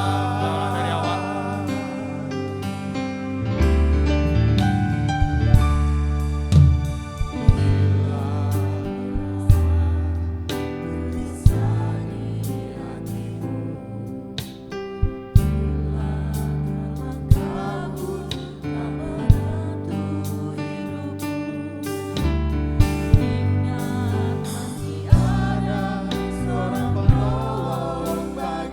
Bagi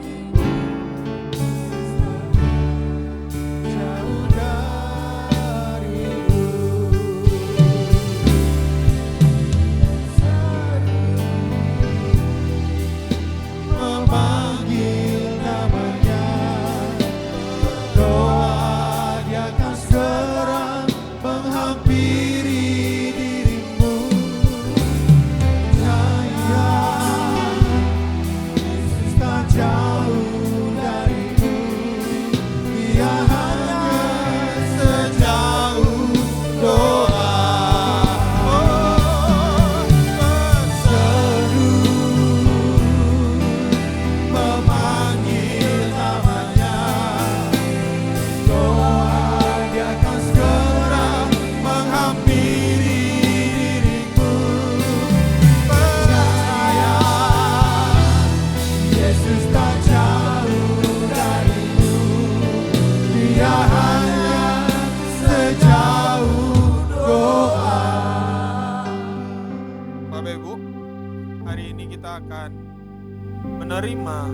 menerima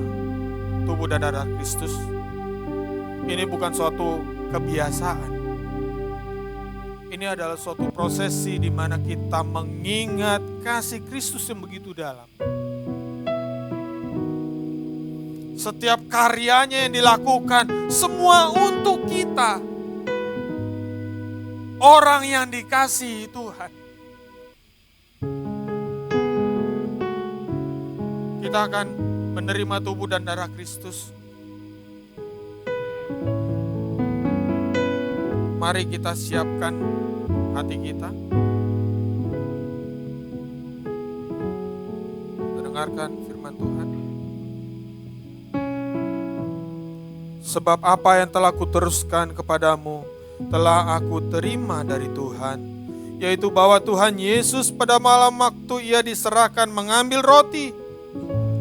tubuh dan darah Kristus, ini bukan suatu kebiasaan. Ini adalah suatu prosesi di mana kita mengingat kasih Kristus yang begitu dalam. Setiap karyanya yang dilakukan, semua untuk kita. Orang yang dikasihi Tuhan. Kita akan menerima tubuh dan darah Kristus. Mari kita siapkan hati kita. Mendengarkan firman Tuhan. Sebab apa yang telah kuteruskan kepadamu, telah aku terima dari Tuhan, yaitu bahwa Tuhan Yesus pada malam waktu ia diserahkan mengambil roti,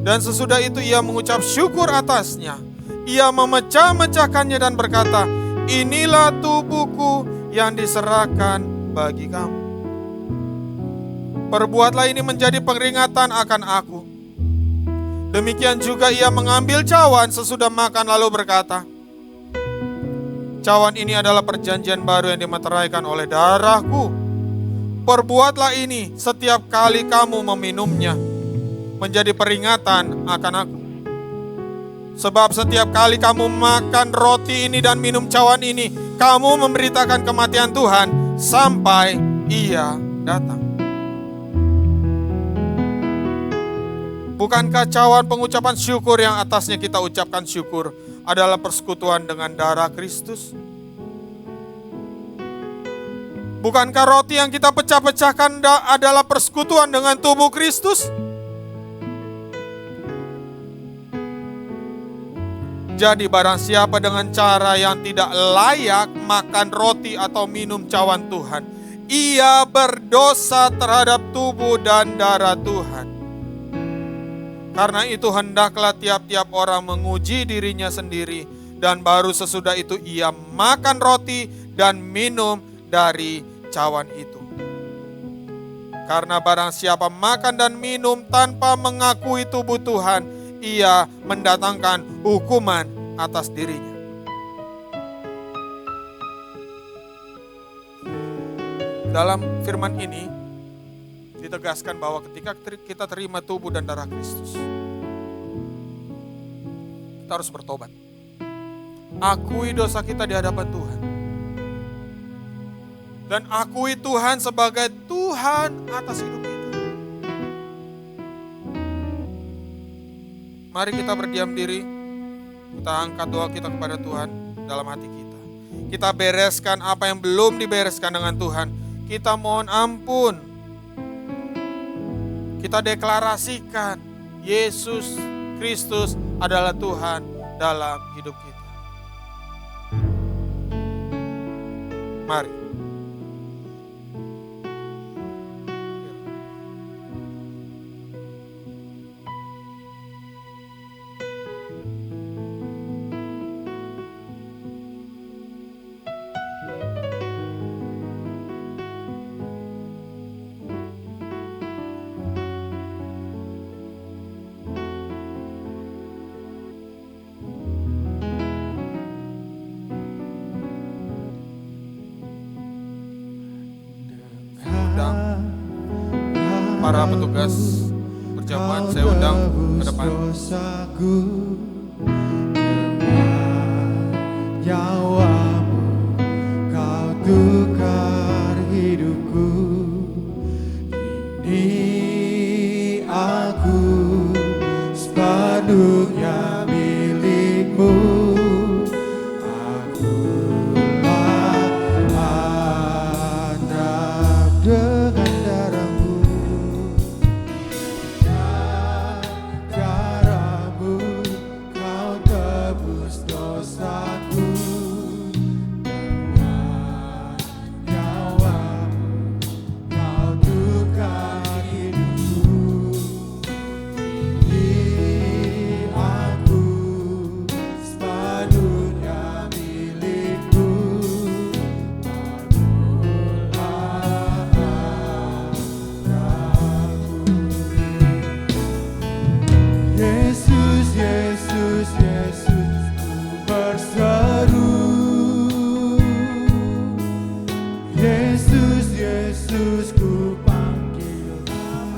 dan sesudah itu ia mengucap syukur atasnya. Ia memecah-mecahkannya dan berkata, inilah tubuhku yang diserahkan bagi kamu. Perbuatlah ini menjadi peringatan akan aku. Demikian juga ia mengambil cawan sesudah makan lalu berkata, cawan ini adalah perjanjian baru yang dimeteraikan oleh darahku. Perbuatlah ini setiap kali kamu meminumnya, menjadi peringatan akan aku. Sebab setiap kali kamu makan roti ini dan minum cawan ini, kamu memberitakan kematian Tuhan sampai ia datang. Bukankah cawan pengucapan syukur yang atasnya kita ucapkan syukur adalah persekutuan dengan darah Kristus? Bukankah roti yang kita pecah-pecahkan adalah persekutuan dengan tubuh Kristus? Jadi barang siapa dengan cara yang tidak layak makan roti atau minum cawan Tuhan, ia berdosa terhadap tubuh dan darah Tuhan. Karena itu hendaklah tiap-tiap orang menguji dirinya sendiri, dan baru sesudah itu ia makan roti dan minum dari cawan itu. Karena barang siapa makan dan minum tanpa mengakui tubuh Tuhan, ia mendatangkan hukuman atas dirinya. Dalam firman ini ditegaskan bahwa ketika kita terima tubuh dan darah Kristus, kita harus bertobat. Akui dosa kita di hadapan Tuhan. Dan akui Tuhan sebagai Tuhan atas hidup kita. Mari kita berdiam diri. Kita angkat doa kita kepada Tuhan dalam hati kita. Kita bereskan apa yang belum dibereskan dengan Tuhan. Kita mohon ampun. Kita deklarasikan Yesus Kristus adalah Tuhan dalam hidup kita. Mari. Para petugas perjamuan saya undang ke depan. Nyawamu kau tukar hidupku. Ini aku sepenuhnya milikmu. Akulah anak dengan darahmu. Darahmu kau tebus dosaku. Dengan nyawamu kau tukar hidupku. Ini aku Yesus, Yesus, ku berseru. Yesus, Yesus, ku panggil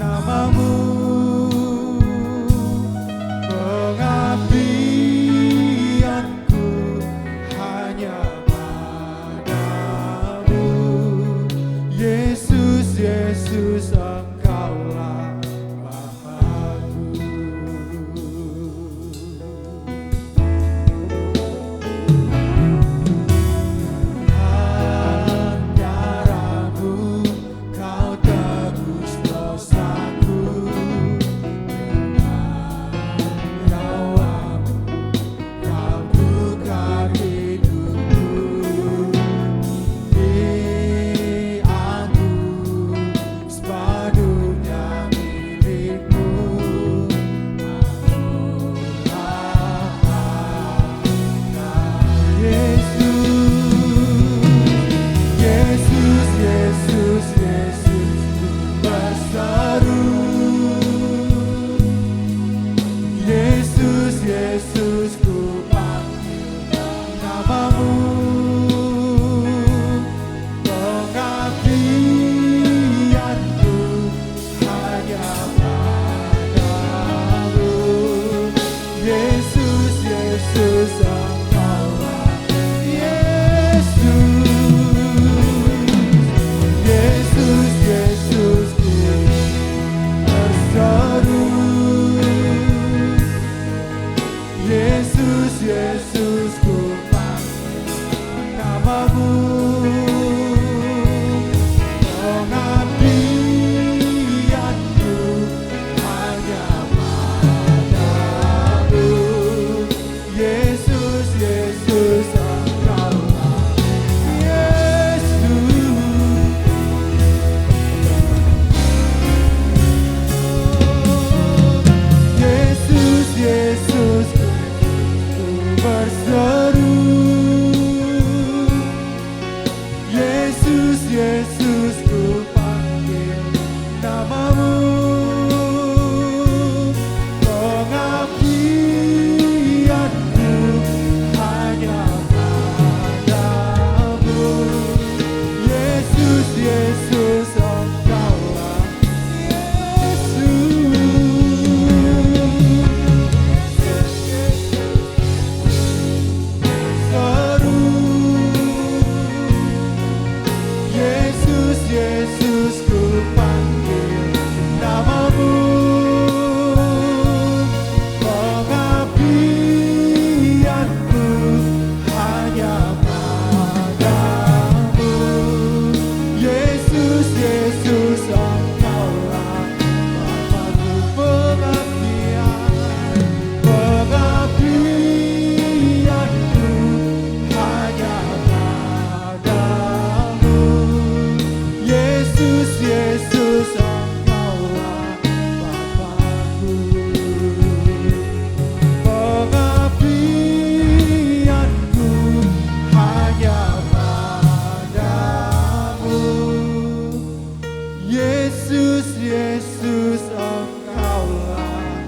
namamu. Pengabdianku hanya padamu. Yesus, Yesus, Engkaulah Bapa-Ku. Darahmu kau tebus dosaku, dengan nyawamu kau tukar hidupku. Ini aku sepenuhnya milikmu. Yesus, Yesus, Yesus, ku berseru. Yesus, Yesus, ku panggil namamu. Pengabdianku hanya padamu. Yesus, Yesus, Engkaulah Yesus. Yesus, Yesus, ku berseru. Yesus, Yesus, ku panggil namamu. Pengabdianku hanya padamu. Yesus, Yesus, Engkaulah Yesus. Yesus, Yesus, ku berseru. Yesus, Yesus, ku panggil namamu. Pengabdianku hanya padamu. Yesus, Yesus, Engkaulah Yesus. Seru. Yesus, Yesus, ku panggil namamu. Pengabdianku hanya padamu. Yesus, Yesus, Engkaulah Bapa-Ku. Pengabdianku hanya padamu. Yesus, Yesus, Engkaulah Bapa-Ku. Pengabdianku hanya padamu. Yesus, Yesus, Engkaulah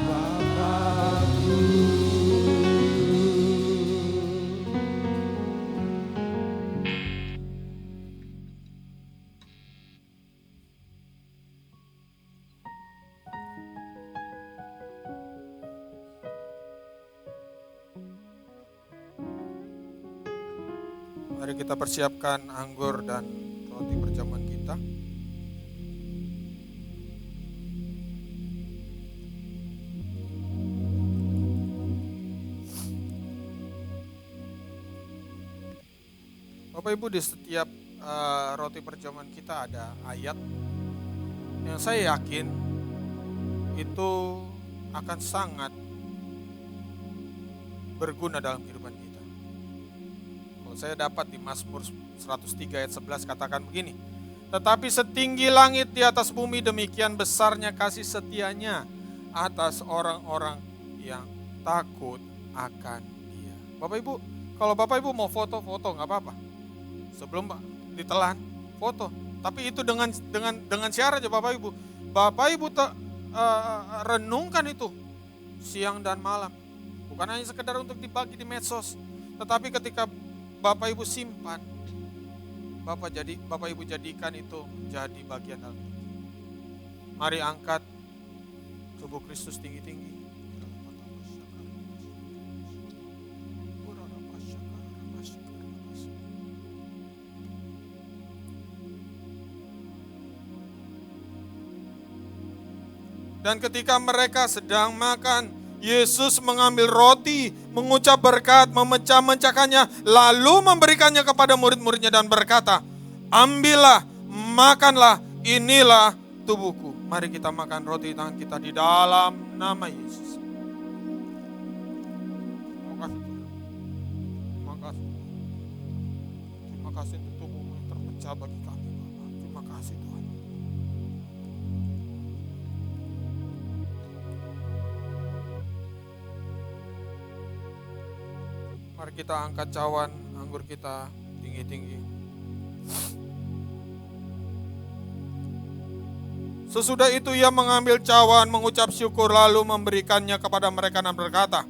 Bapa-Ku. Mari kita persiapkan anggur dan roti perjamuan kita. Bapak Ibu, di setiap roti perjamuan kita ada ayat yang saya yakin itu akan sangat berguna dalam kehidupan kita. Kalau saya dapat di Mazmur 103 ayat 11 katakan begini, tetapi setinggi langit di atas bumi demikian besarnya kasih setianya atas orang-orang yang takut akan Dia. Bapak Ibu, kalau Bapak Ibu mau foto-foto nggak apa-apa. Sebelum ditelan foto, tapi itu dengan syarat aja Bapak Ibu. Bapak Ibu renungkan itu siang dan malam. Bukan hanya sekedar untuk dibagi di medsos, tetapi ketika Bapak Ibu simpan, Bapak Ibu jadikan itu menjadi bagian dalam hidup. Mari angkat tubuh Kristus tinggi-tinggi. Dan ketika mereka sedang makan, Yesus mengambil roti, mengucap berkat, memecah-mecahkannya, lalu memberikannya kepada murid-muridnya dan berkata, ambillah, makanlah, inilah tubuhku. Mari kita makan roti tangan kita di dalam nama Yesus. Terima kasih Tuhan. Terima kasih. Terima kasih untuk tubuhmu yang terpecah bagi kami, Bapak. Terima kasih Tuhan. Mari kita angkat cawan anggur kita tinggi-tinggi. Sesudah itu ia mengambil cawan, mengucap syukur, lalu memberikannya kepada mereka dan berkata,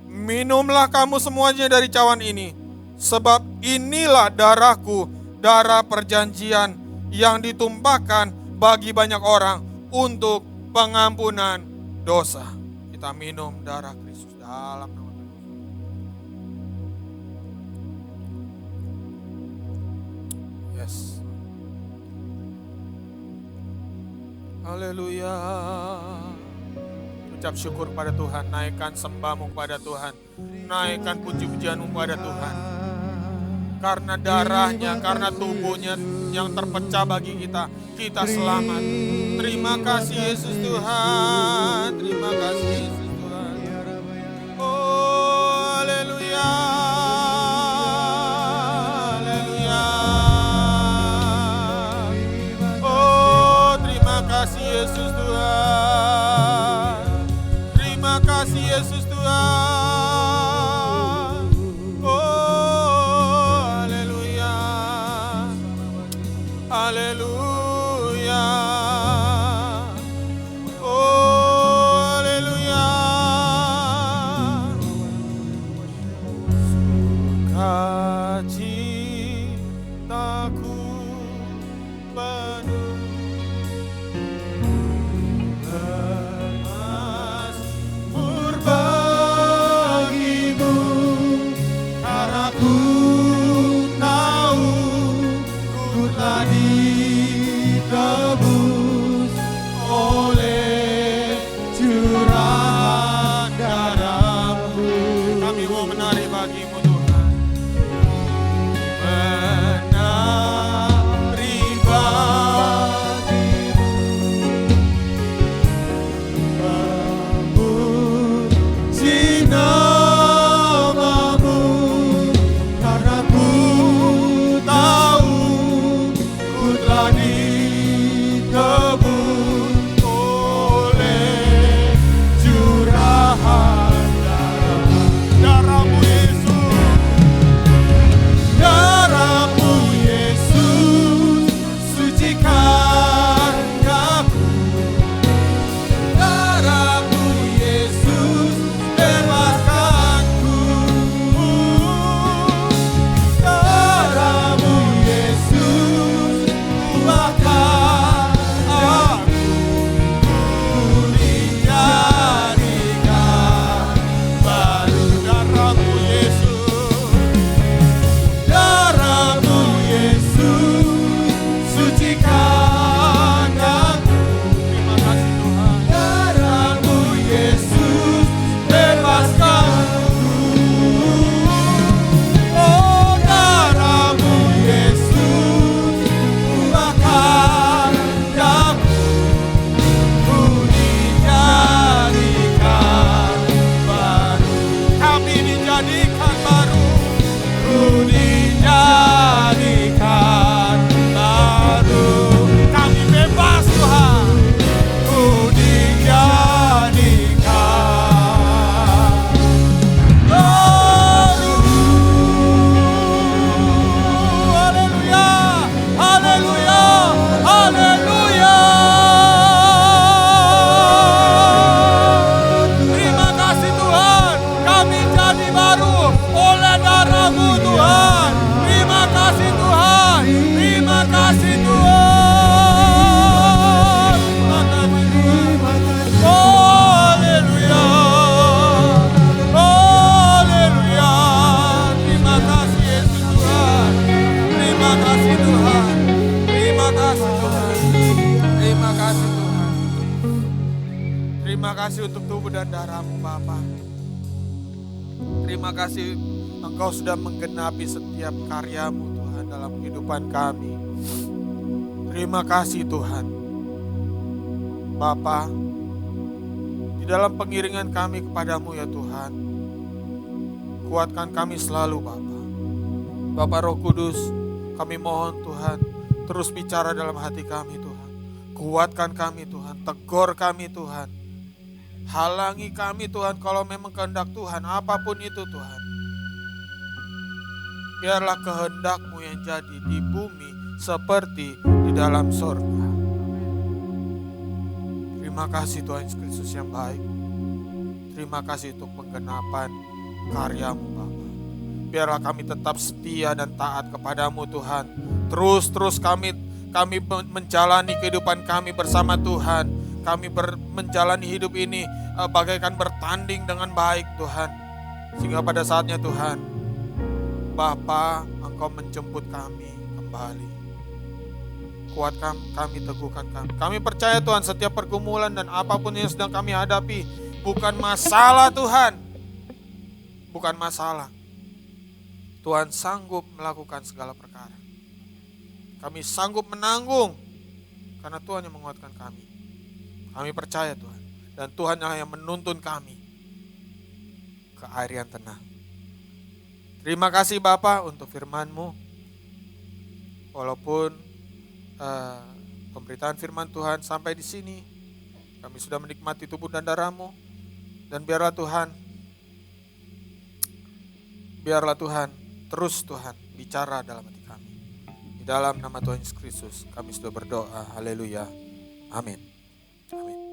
minumlah kamu semuanya dari cawan ini, sebab inilah darahku, darah perjanjian yang ditumpahkan bagi banyak orang untuk pengampunan dosa. Kita minum darah Kristus dalam nama Tuhan. Yes. Haleluya. Ucap syukur pada Tuhan, naikkan sembahmu kepada Tuhan, naikkan puji-pujianmu kepada Tuhan. Karena darahnya, karena tubuhnya yang terpecah bagi kita, kita selamat. Terima kasih Yesus Tuhan, terima kasih Yesus Tuhan. Oh, haleluya. Haleluya. Oh, terima kasih Yesus Tuhan. Terima kasih Yesus Tuhan. Oh, haleluya. Haleluya. Oh, haleluya. Sukacitaku penuh. Bermasmur dan darah-Mu Bapa. Terima kasih Engkau sudah menggenapi setiap karya-Mu Tuhan dalam kehidupan kami. Terima kasih Tuhan. Bapa, di dalam pengiringan kami kepadamu ya Tuhan, kuatkan kami selalu Bapa. Bapa Roh Kudus, kami mohon Tuhan, terus bicara dalam hati kami Tuhan. Kuatkan kami Tuhan, tegur kami Tuhan. Halangi kami Tuhan kalau memang kehendak Tuhan, apapun itu Tuhan. Biarlah kehendak-Mu yang jadi di bumi seperti di dalam surga. Terima kasih Tuhan Yesus Kristus yang baik. Terima kasih untuk penggenapan karya-Mu Bapa. Biarlah kami tetap setia dan taat kepadamu Tuhan. Terus kami menjalani kehidupan kami bersama Tuhan. Kami menjalani hidup ini bagaikan bertanding dengan baik Tuhan. Sehingga pada saatnya Tuhan, Bapa, Engkau menjemput kami kembali. Kuatkan kami, teguhkan kami. Kami percaya Tuhan setiap pergumulan dan apapun yang sedang kami hadapi bukan masalah Tuhan. Bukan masalah. Tuhan sanggup melakukan segala perkara. Kami sanggup menanggung karena Tuhan yang menguatkan kami. Kami percaya Tuhan. Dan Tuhan yang menuntun kami ke air yang tenang. Terima kasih Bapa untuk firman-Mu. Walaupun pemberitaan firman Tuhan sampai di sini, kami sudah menikmati tubuh dan darah-Mu. Dan biarlah Tuhan terus Tuhan bicara dalam hati kami. Di dalam nama Tuhan Yesus Kristus kami sudah berdoa. Haleluya. Amin. Amin.